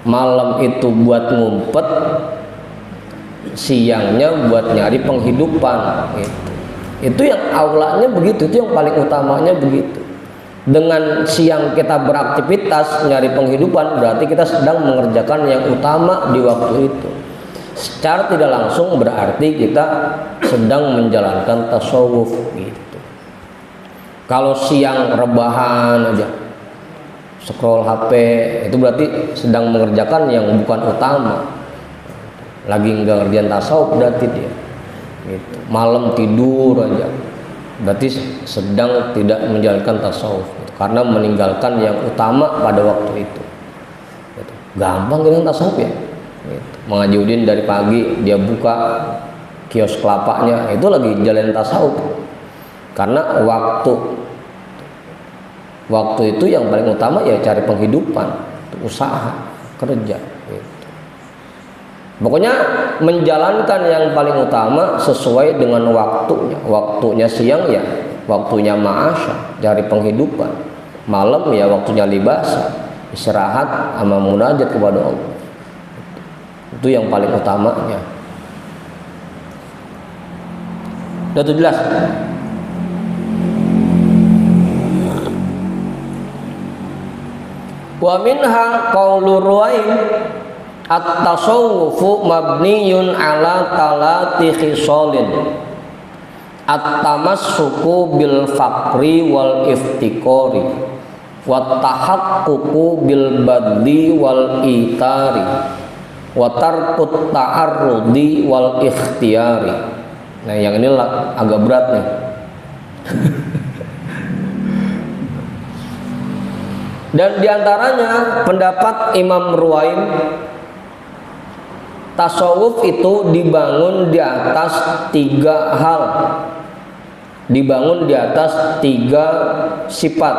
Malam itu buat ngumpet, siangnya buat nyari penghidupan gitu. Itu yang aulanya begitu, itu yang paling utamanya begitu. Dengan siang kita beraktivitas nyari penghidupan, berarti kita sedang mengerjakan yang utama di waktu itu. Secara tidak langsung berarti kita sedang menjalankan tasawuf gitu. Kalau siang rebahan aja, scroll HP, itu berarti sedang mengerjakan yang bukan utama. Lagi nggak ngerjain tasawuf berarti dia gitu. Malam tidur aja, berarti sedang tidak menjalankan tasawuf gitu. Karena meninggalkan yang utama pada waktu itu gitu. Gampang dengan tasawuf ya gitu. Mengaji dari pagi dia buka kios kelapanya, itu lagi jalan tasawuf. Karena waktu itu yang paling utama ya cari penghidupan, usaha, kerja gitu. Pokoknya menjalankan yang paling utama sesuai dengan waktunya. Waktunya siang ya waktunya ma'asya, cari penghidupan. Malam ya waktunya libasa, istirahat sama munajat kepada Allah. Itu yang paling utamanya. Udah itu jelas. Wa minha qaulur ruwaim at-tasawwufu mabniyun ala talati khisalin at-tamassuku bil faqri wal iftiqari wa tahaqququ bil badli wal itari wa tarkut ta'arrudi wal ikhtiyari. Nah yang ini agak berat nih. Dan diantaranya pendapat Imam Ruwaim, tasawuf itu dibangun di atas 3 hal, dibangun di atas 3 sifat.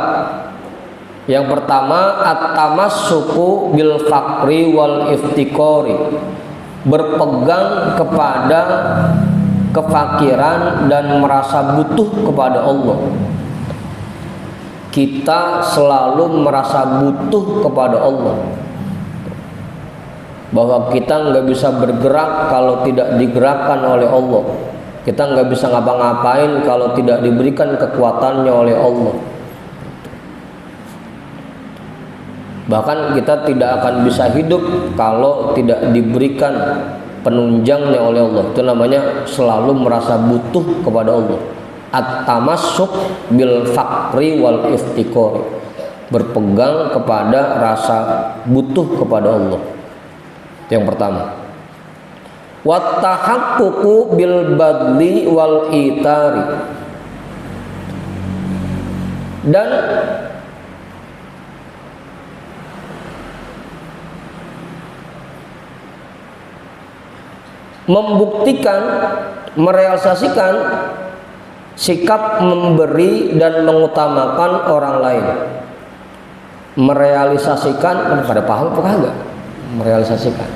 Yang pertama at-tamassuku bil faqri wal iftiqari, berpegang kepada kefakiran dan merasa butuh kepada Allah. Kita selalu merasa butuh kepada Allah, bahwa kita nggak bisa bergerak kalau tidak digerakkan oleh Allah. Kita nggak bisa ngapa-ngapain kalau tidak diberikan kekuatannya oleh Allah. Bahkan kita tidak akan bisa hidup kalau tidak diberikan penunjangnya oleh Allah. Itu namanya selalu merasa butuh kepada Allah. At-tamassuk bil faqri wal iftiqari, berpegang kepada rasa butuh kepada Allah. Yang pertama. Wa tahaqququ bil badli wal itari, dan membuktikan, merealisasikan sikap memberi dan mengutamakan orang lain. Merealisasikan, pada paham apa kagak? Merealisasikan,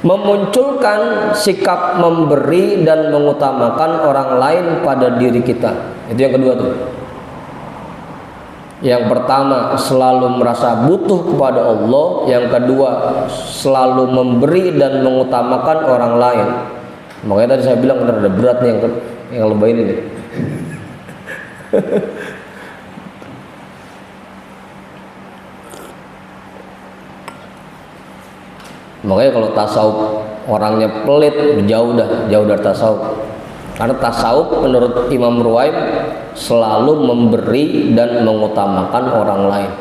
memunculkan sikap memberi dan mengutamakan orang lain pada diri kita. Itu yang kedua tuh. Yang pertama selalu merasa butuh kepada Allah. Yang kedua selalu memberi dan mengutamakan orang lain. Makanya tadi saya bilang ada berat nih yang lebih ini nih. Makanya kalau tasawuf orangnya pelit, jauh dari tasawuf. Karena tasawuf menurut Imam Ruwaim selalu memberi dan mengutamakan orang lain.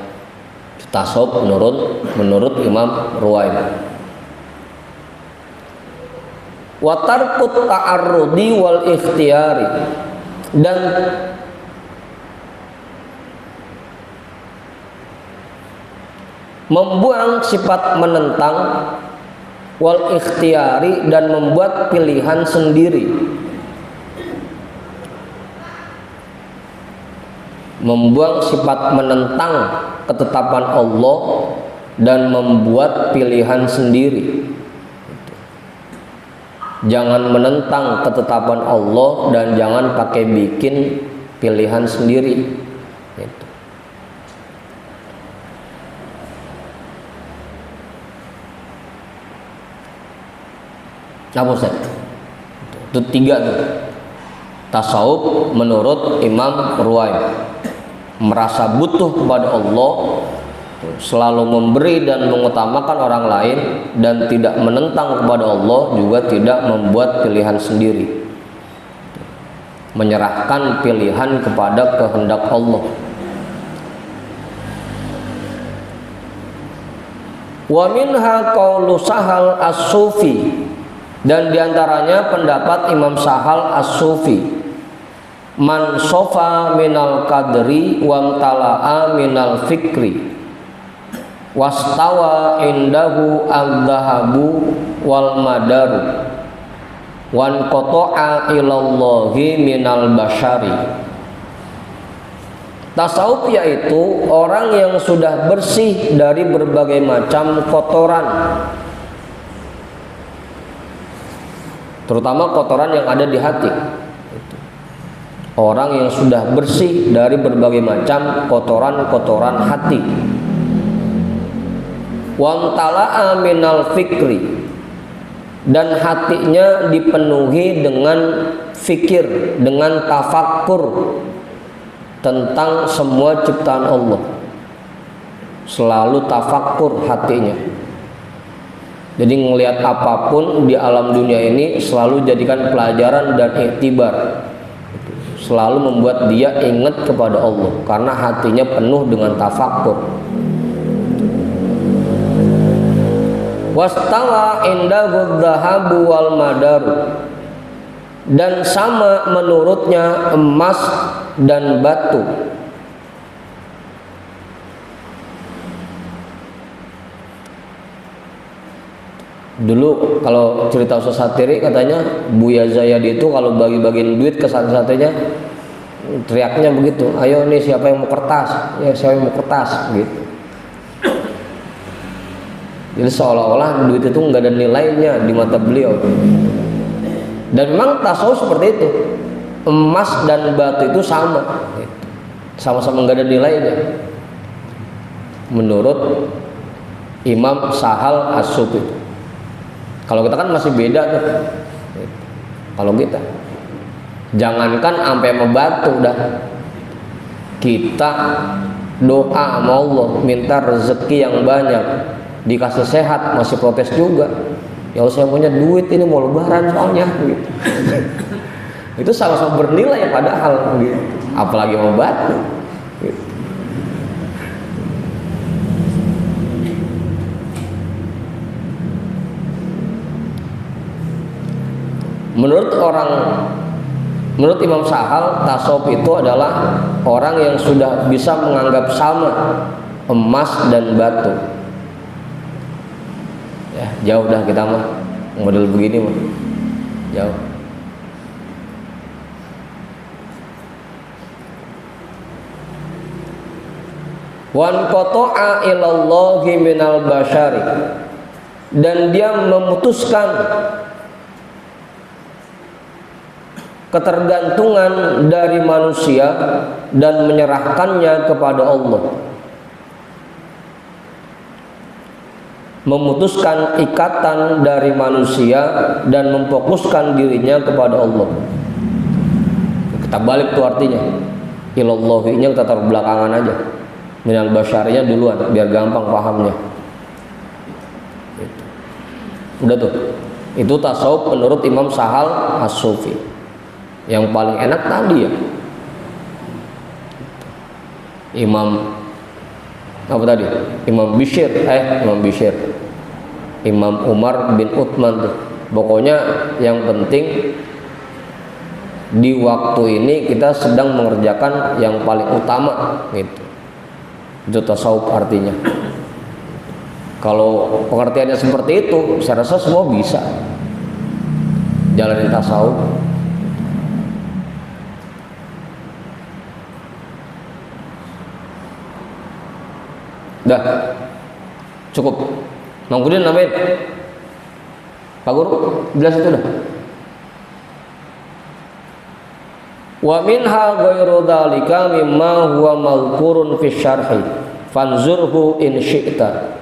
Tasawuf menurut Imam Ruwaim. Wa tarkut ta'arrudi wal ikhtiyari, dan membuang sifat menentang, wal ikhtiyari, dan membuat pilihan sendiri. Membuang sifat menentang ketetapan Allah dan membuat pilihan sendiri. Jangan menentang ketetapan Allah dan jangan pakai bikin pilihan sendiri. Gitu. Apa Ustaz? Itu 3 tuh. Tasawuf menurut Imam Ruwaim, merasa butuh kepada Allah, selalu memberi dan mengutamakan orang lain, dan tidak menentang kepada Allah, juga tidak membuat pilihan sendiri, menyerahkan pilihan kepada kehendak Allah. Wa minha qaulu Sahal As-Sufi, dan diantaranya pendapat Imam Sahal As-Sufi, man sofa minal qadri wamtala'a minal fikri wastawa indahu al-dhahabu wal madaru wan qata'a ilallahi minal bashari. Tasawuf yaitu orang yang sudah bersih dari berbagai macam kotoran, terutama kotoran yang ada di hati. Orang yang sudah bersih dari berbagai macam kotoran-kotoran hati. Wamtala'a minal fikri, dan hatinya dipenuhi dengan fikir, dengan tafakkur tentang semua ciptaan Allah. Selalu tafakkur hatinya. Jadi ngelihat apapun di alam dunia ini selalu jadikan pelajaran dan iktibar. Selalu membuat dia ingat kepada Allah karena hatinya penuh dengan tafakkur. Wastawa indahu dhahabu wal madaru, dan sama menurutnya emas dan batu. Dulu kalau cerita Ustaz Satiri katanya Buya Zayadi itu kalau bagi-bagiin duit ke sate-satenya teriaknya begitu, ayo nih siapa yang mau kertas, ya siapa yang mau kertas gitu. Jadi seolah-olah duit itu nggak ada nilainya di mata beliau. Dan memang tasawuf seperti itu, emas dan batu itu sama, sama-sama nggak ada nilainya menurut Imam Sahal As-Sufi. Kalau kita kan masih beda tuh. Kalau kita, jangankan sampai membatu dah, kita doa sama Allah minta rezeki yang banyak, dikasih sehat masih protes juga. Ya Allah, saya punya duit ini mau lebaran soalnya gitu. Itu sama-sama bernilai padahal gitu. Apalagi mau batu gitu. Menurut Imam Sahal, tasawuf itu adalah orang yang sudah bisa menganggap sama emas dan batu. Ya, jauh dah kita mah model begini mah. Jauh. Wan qata'a ilallahi minal bashari, dan dia memutuskan ketergantungan dari manusia dan menyerahkannya kepada Allah. Memutuskan ikatan dari manusia dan memfokuskan dirinya kepada Allah. Kita balik tuh artinya. Ilallahi-nya kita taruh belakangan aja. Minal basyarinya duluan biar gampang pahamnya. Udah tuh. Itu tasawuf menurut Imam Sahal As-Sufi. Yang paling enak tadi ya Imam apa tadi? Imam Bishr, Imam Umar bin Uthman tuh. Pokoknya yang penting di waktu ini kita sedang mengerjakan yang paling utama gitu. Itu tasawuf artinya. Kalau pengertiannya seperti itu, saya rasa semua bisa jalanin tasawuf. Dah, cukup. Kemudian nambahin, Pak Guru, jelas itu dah. Wa minha ghairu dzalika mimma huwa mazkurun fi syarhi fanzurhu in syi'ta.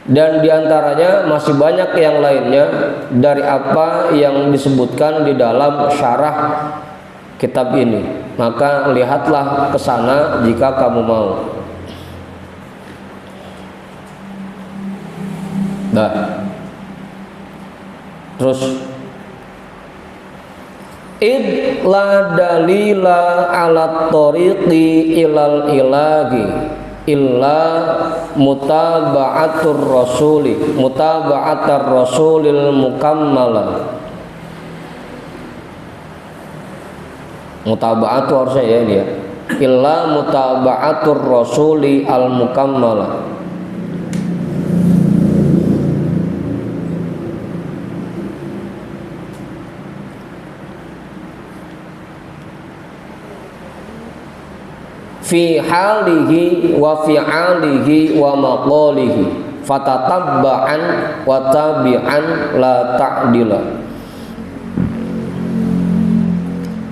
Dan diantaranya masih banyak yang lainnya dari apa yang disebutkan di dalam syarah kitab ini, maka lihatlah ke sana jika kamu mau. Nah, terus id la dalila ala tariqi ilal ilahi illa mutaba'atur rasuli mutaba'atar rasulil mukammala. Mutaba'atu harusnya ya dia, illa mutaba'atur rasuli al mukammala. Fi halihi wa fi'alihi wa maqalihi fatatabba'an wa tabi'an la ta'dila.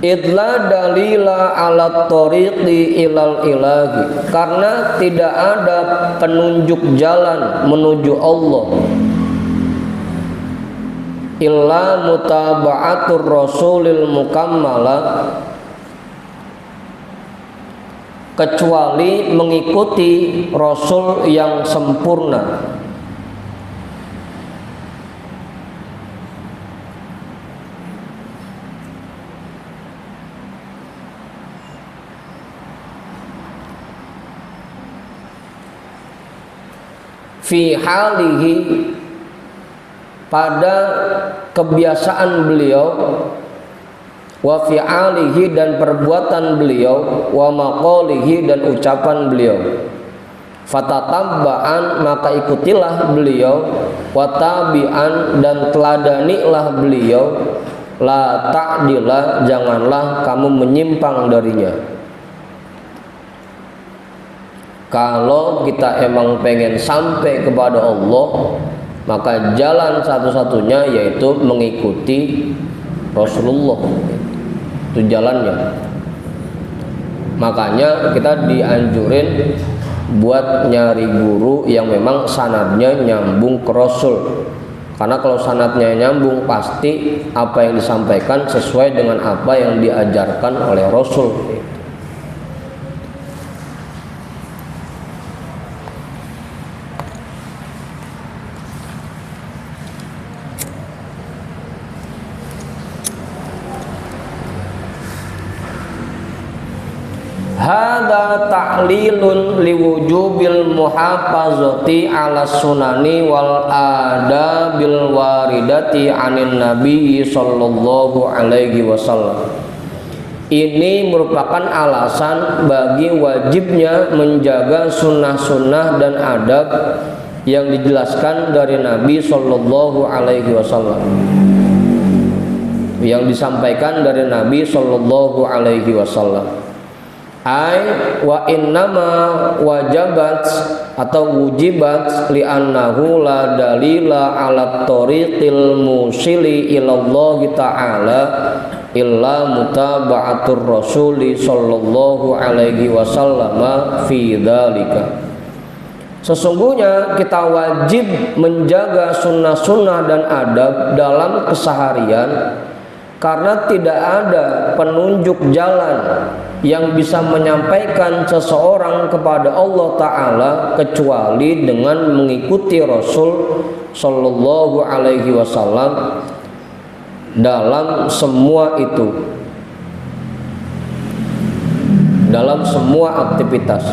Idla dalila ala tariqi ilal ilahi, karena tidak ada penunjuk jalan menuju Allah illa mutaba'atur rasulil mukammala, kecuali mengikuti Rasul yang sempurna. Fi halihi, pada kebiasaan beliau, wa fi'alihi, dan perbuatan beliau, wa maqalihi, dan ucapan beliau. Fatatabba'an, maka ikutilah beliau, wa tabi'an, dan teladanilah beliau, la ta'dila, janganlah kamu menyimpang darinya. Kalau kita emang pengen sampai kepada Allah, maka jalan satu-satunya yaitu mengikuti Rasulullah. Itu jalannya. Makanya kita dianjurin buat nyari guru yang memang sanadnya nyambung ke Rasul. Karena kalau sanadnya nyambung, pasti apa yang disampaikan sesuai dengan apa yang diajarkan oleh Rasul. Hada ta'lilun liwujubil muhafazati ala sunani wal adabil waridati anin nabi sallallahu alaihi wasallam. Ini merupakan alasan bagi wajibnya menjaga sunnah-sunnah dan adab yang dijelaskan dari Nabi sallallahu alaihi wasallam, yang disampaikan dari Nabi sallallahu alaihi wasallam. Ai wa innama wajabat atau wujibat li'annahu la dalila ala tariqil musili ilallah ta'ala illa mutaba'atur rasuli sallallahu alaihi wasallam fi dzalika. Sesungguhnya kita wajib menjaga sunnah-sunnah dan adab dalam keseharian, karena tidak ada penunjuk jalan yang bisa menyampaikan seseorang kepada Allah Ta'ala kecuali dengan mengikuti Rasul Sallallahu Alaihi Wasallam dalam semua itu, dalam semua aktivitas.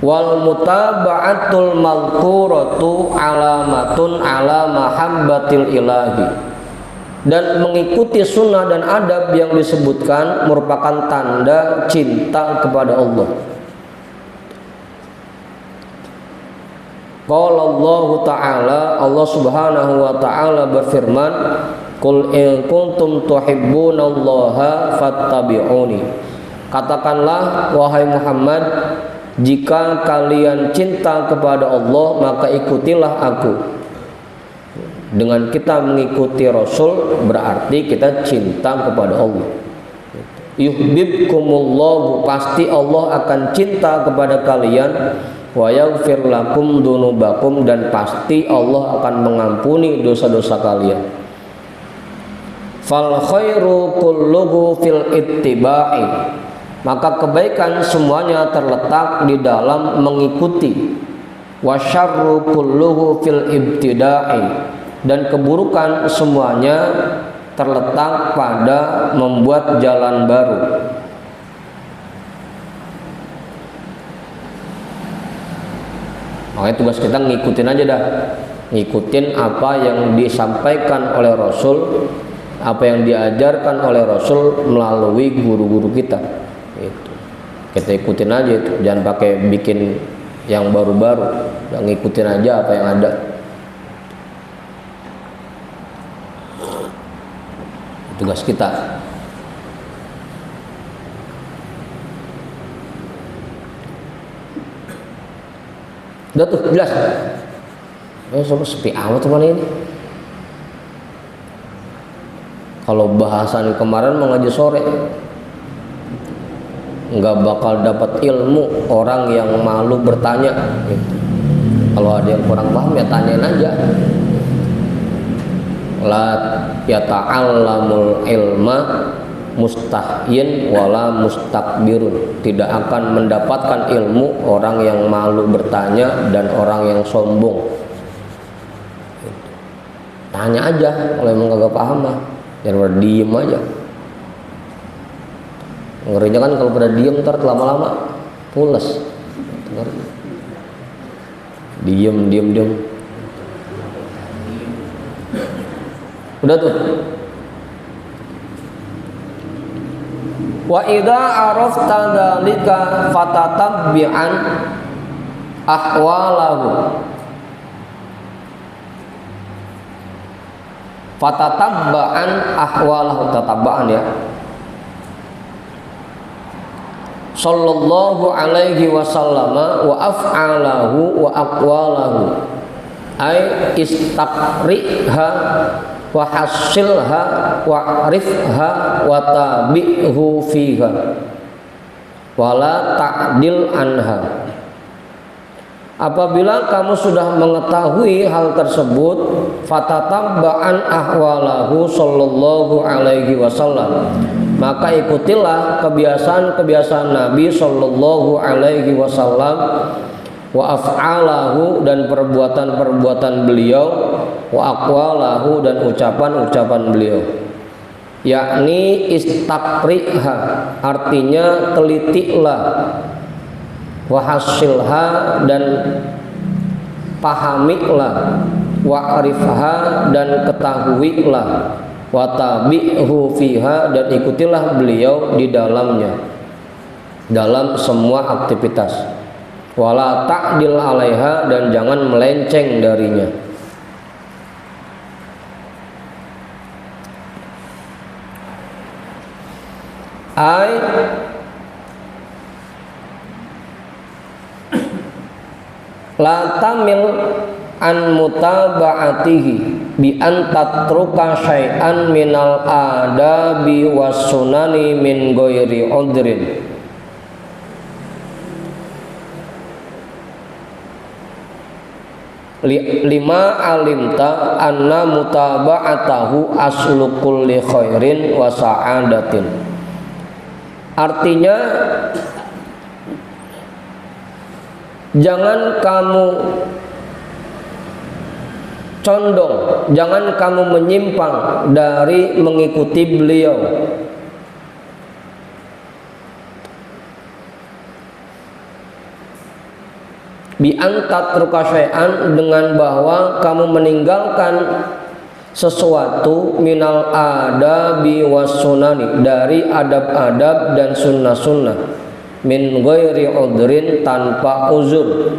Wal mutaba'atul malquratu alamatun ala mahabbatil ilahi. Dan mengikuti sunnah dan adab yang disebutkan merupakan tanda cinta kepada Allah. Qala Allah Ta'ala, Allah Subhanahu wa taala berfirman, "Qul in kuntum tuhibbunallaha fattabi'uni." Katakanlah wahai Muhammad, jika kalian cinta kepada Allah maka ikutilah aku. Dengan kita mengikuti Rasul berarti kita cinta kepada Allah. Yuhibbukumullahu, pasti Allah akan cinta kepada kalian. Wa yaghfir lakum dunubakum, dan pasti Allah akan mengampuni dosa-dosa kalian. Fal khairu kulluhu fil ittiba'i, maka kebaikan semuanya terletak di dalam mengikuti. Wa syarru kulluhu fil ibtida'i, dan keburukan semuanya terletak pada membuat jalan baru. Makanya tugas kita ngikutin aja dah, ngikutin apa yang disampaikan oleh Rasul, apa yang diajarkan oleh Rasul melalui guru-guru kita. Itu kita ikutin aja itu, jangan pakai bikin yang baru-baru, ngikutin aja apa yang ada. Tugas kita. Udah tuh jelas. Sepi amat teman ini. Kalau bahasan kemarin mengaji sore, nggak bakal dapat ilmu orang yang malu bertanya. Gitu. Kalau ada yang kurang paham ya tanyain aja. La yata'allamul ilma mustahyin wala mustakbirun, tidak akan mendapatkan ilmu orang yang malu bertanya dan orang yang sombong. Tanya aja kalau emang kagak paham mah, jangan pada diem aja. Ngerinya kan kalau pada diem ntar lama-lama pules. Diem. Udah tuh. Wa idza arafta dzalika fatatabbi'an ahwalahu. Fatatabba'an ahwalahu, tatabba'an ya. Sallallahu alaihi wasallama wa af'alahu wa aqwalahu. Ai istaqriha wa hasilha wa arifha wa tabi'hu fiha wala ta'dil anha. Apabila kamu sudah mengetahui hal tersebut, fatatabba'an ahwalahu sallallahu alaihi wasallam, maka ikutilah kebiasaan-kebiasaan Nabi sallallahu alaihi wasallam, wa af'alahu, dan perbuatan-perbuatan beliau, wa aqwalahu, dan ucapan-ucapan beliau. Yakni istaqriha, artinya telitilah, wa hasilha, dan pahamilah, wa arifha, dan ketahuilah, wa tabi'hu fiha, dan ikutilah beliau di dalamnya, dalam semua aktivitas. Wala ta'dil alaiha, dan jangan melenceng darinya. Ai la tamil an mutaba'atihi bi an tatruka syai'an minal adabi was sunani min ghairi udrin. Lima alimta anna mutaba'atahu aslu kulli khairin wa sa'adatin. Artinya, jangan kamu condong, jangan kamu menyimpang dari mengikuti beliau. Bi antat rukasyai'an, dengan bahwa kamu meninggalkan sesuatu minal adabi was sunani, dari adab-adab dan sunnah-sunnah, min ghairi udrin, tanpa uzur.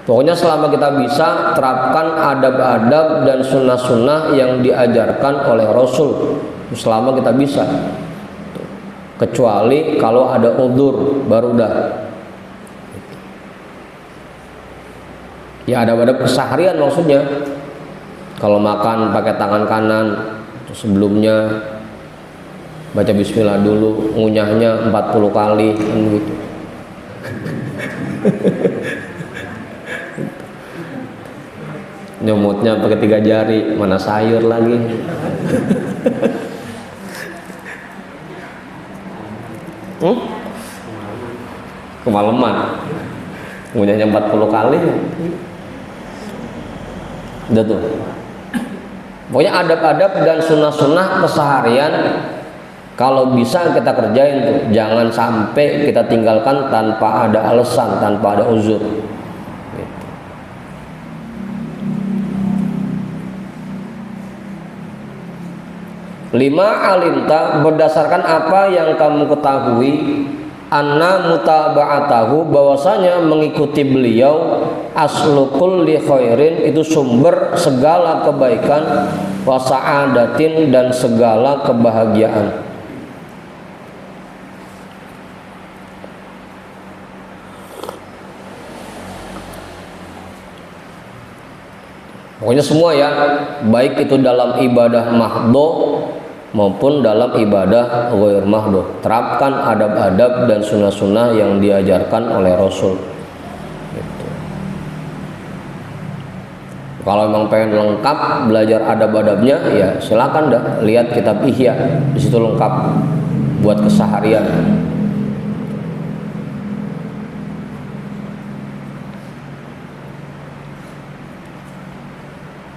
Pokoknya selama kita bisa terapkan adab-adab dan sunnah-sunnah yang diajarkan oleh Rasul, selama kita bisa. Kecuali kalau ada udzur baru dah. Ya adab-adab keseharian maksudnya. Kalau makan pakai tangan kanan, sebelumnya baca bismillah dulu, ngunyahnya 40 kali kan gitu. Nyomotnya pakai 3 jari, mana sayur lagi. Kemalaman ngunyahnya 40 kali. Udah tuh. Pokoknya adab-adab dan sunnah-sunnah keseharian kalau bisa kita kerjain tuh. Jangan sampai kita tinggalkan tanpa ada alasan, tanpa ada uzur. Lima alimta, berdasarkan apa yang kamu ketahui, anna mutaba'atahu, bahwasanya mengikuti beliau, aslu kulli khairin, itu sumber segala kebaikan, wa sa'adatin, dan segala kebahagiaan. Pokoknya semua ya, baik itu dalam ibadah mahdo maupun dalam ibadah ghair mahdo, terapkan adab-adab dan sunnah-sunnah yang diajarkan oleh Rasul gitu. Kalau memang pengen lengkap belajar adab-adabnya, ya silakan dah lihat kitab Ihya, di situ lengkap buat keseharian.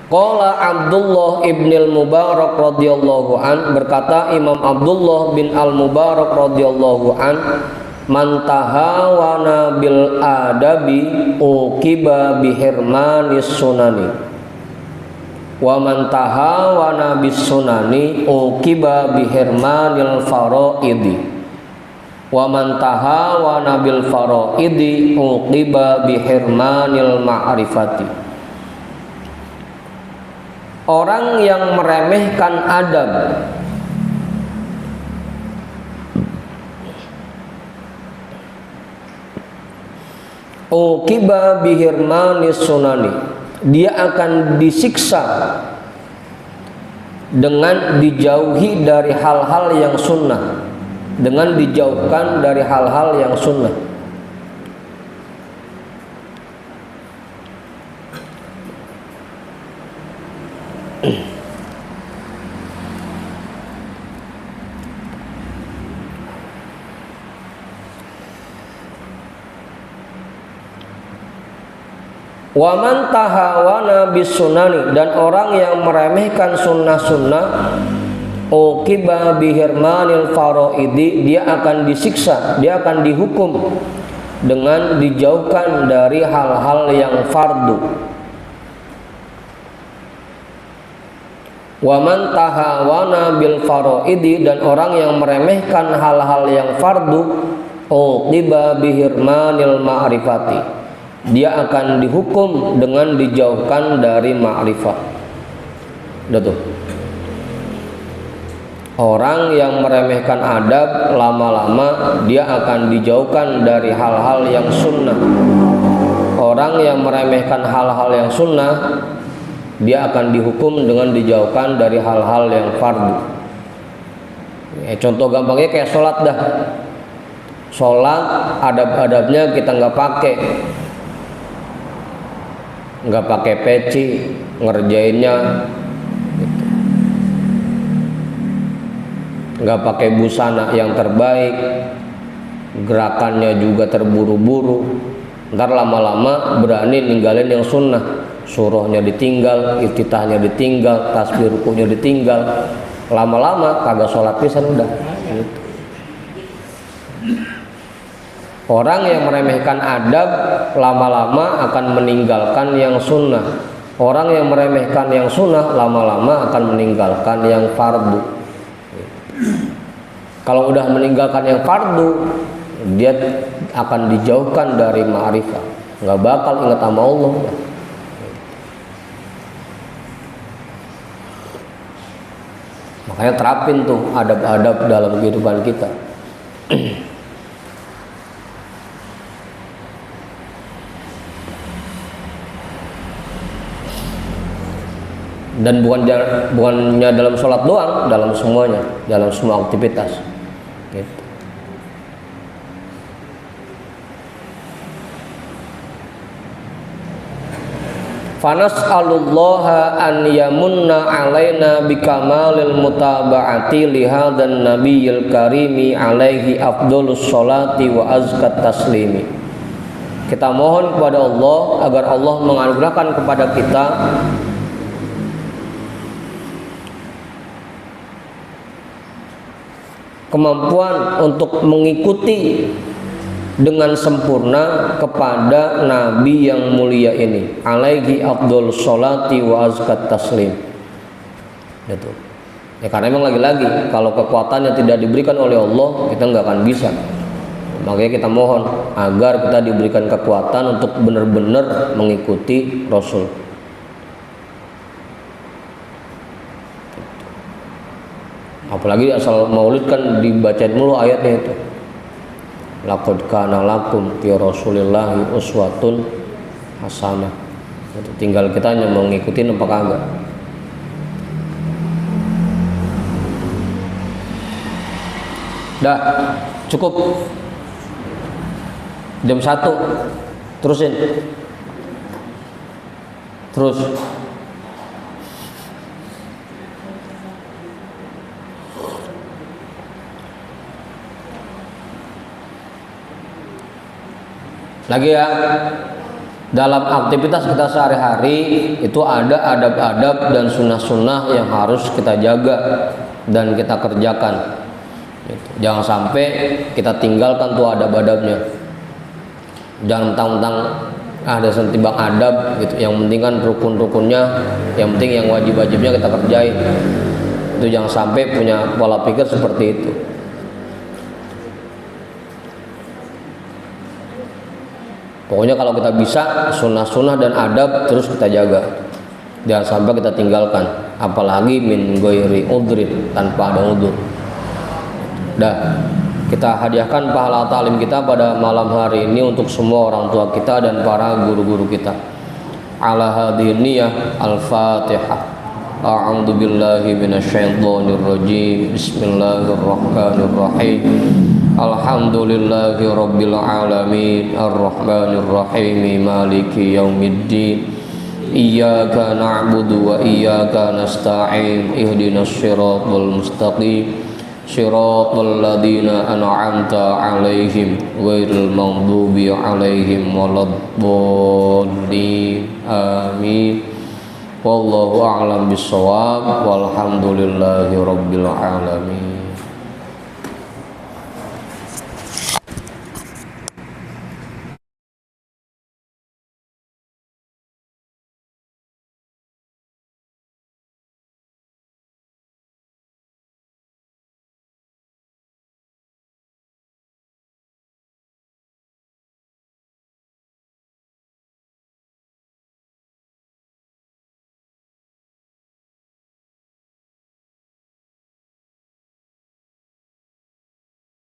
Qala Abdullah ibn al-Mubarak radhiyallahu an, berkata Imam Abdullah bin al-Mubarak radhiyallahu an, man tahawana bil adabi uqiba bihirmanis sunani, wa man tahawana bis sunani uqiba bihirmanil faraidi, wa man tahawana bil faraidi uqiba bihirmanil ma'rifati. Orang yang meremehkan adab, uqiba bihirmanis sunani, dia akan disiksa dengan dijauhi dari hal-hal yang sunnah, dengan dijauhkan dari hal-hal yang sunnah. Waman tahawana bis sunani, dan orang yang meremehkan sunnah-sunnah, uqiba bihirmanil faraidi, dia akan disiksa, dia akan dihukum dengan dijauhkan dari hal-hal yang fardu. Waman tahawana bil faraidi, dan orang yang meremehkan hal-hal yang fardu, uqiba bihirmanil ma'rifati, dia akan dihukum dengan dijauhkan dari ma'rifat. Udah tuh. Orang yang meremehkan adab, lama-lama dia akan dijauhkan dari hal-hal yang sunnah. Orang yang meremehkan hal-hal yang sunnah, dia akan dihukum dengan dijauhkan dari hal-hal yang fardu. Contoh gampangnya kayak sholat dah. Sholat adab-adabnya kita nggak pakai, nggak pakai peci, ngerjainnya gitu. Nggak pakai busana yang terbaik, gerakannya juga terburu-buru. Ntar lama-lama berani ninggalin yang sunnah, surahnya ditinggal, iftitahnya ditinggal, tasbih rukunya ditinggal. Lama-lama kagak sholat pisan udah gitu. Orang yang meremehkan adab lama-lama akan meninggalkan yang sunnah. Orang yang meremehkan yang sunnah lama-lama akan meninggalkan yang fardu. Kalau udah meninggalkan yang fardu, dia akan dijauhkan dari ma'rifah. nggak bakal ingat sama Allah. Makanya terapin tuh adab-adab dalam kehidupan kita. Dan bukannya dalam sholat doang, dalam semuanya, dalam semua aktivitas gitu. Fanas'alullaha an yamunna alaina bikamalil mutaba'ati lihadzan nabiyil karimi alaihi afdolus sholati wa azkat taslimi. Kita mohon kepada Allah agar Allah menganugerahkan kepada kita kemampuan untuk mengikuti dengan sempurna kepada Nabi yang mulia ini, alaihi afdolus sholati wa azkat taslim. Gitu. Ya karena memang lagi-lagi kalau kekuatannya tidak diberikan oleh Allah, kita nggak akan bisa. Makanya kita mohon agar kita diberikan kekuatan untuk benar-benar mengikuti Rasul. Apalagi asal maulid kan dibacain mulu ayatnya itu. Laqad kana lakum fi Rasulillahi uswatun hasanah. Itu tinggal kita hanya mengikuti apa kagak. Dah, cukup. Jam 1. Terusin. Terus. Lagi ya, dalam aktivitas kita sehari-hari itu ada adab-adab dan sunnah-sunnah yang harus kita jaga dan kita kerjakan. Jangan sampai kita tinggalkan tuh adab-adabnya. Jangan mentang-mentang ada sentibang adab gitu. Yang penting kan rukun-rukunnya, yang penting yang wajib-wajibnya kita kerjain. Itu jangan sampai punya pola pikir seperti itu. Pokoknya kalau kita bisa sunnah-sunnah dan adab terus kita jaga. Jangan sampai kita tinggalkan, apalagi min ghairi udhrin, tanpa ada udhur. Dah, kita hadiahkan pahala ta'lim kita pada malam hari ini untuk semua orang tua kita dan para guru-guru kita. Ala hadhihi niyyah al-Fatihah. A'udzu billahi minasyaitonir rajim. Bismillahirrahmanirrahim. Alhamdulillahi rabbil alamin arrahmanir rahim maliki yaumiddin iyyaka na'budu wa iyyaka nasta'in ihdinas siratal mustaqim siratal ladzina an'amta 'alaihim ghairil maghdubi 'alaihim waladdallin amin. Wallahu a'lam bissawab walhamdulillahi rabbil alamin.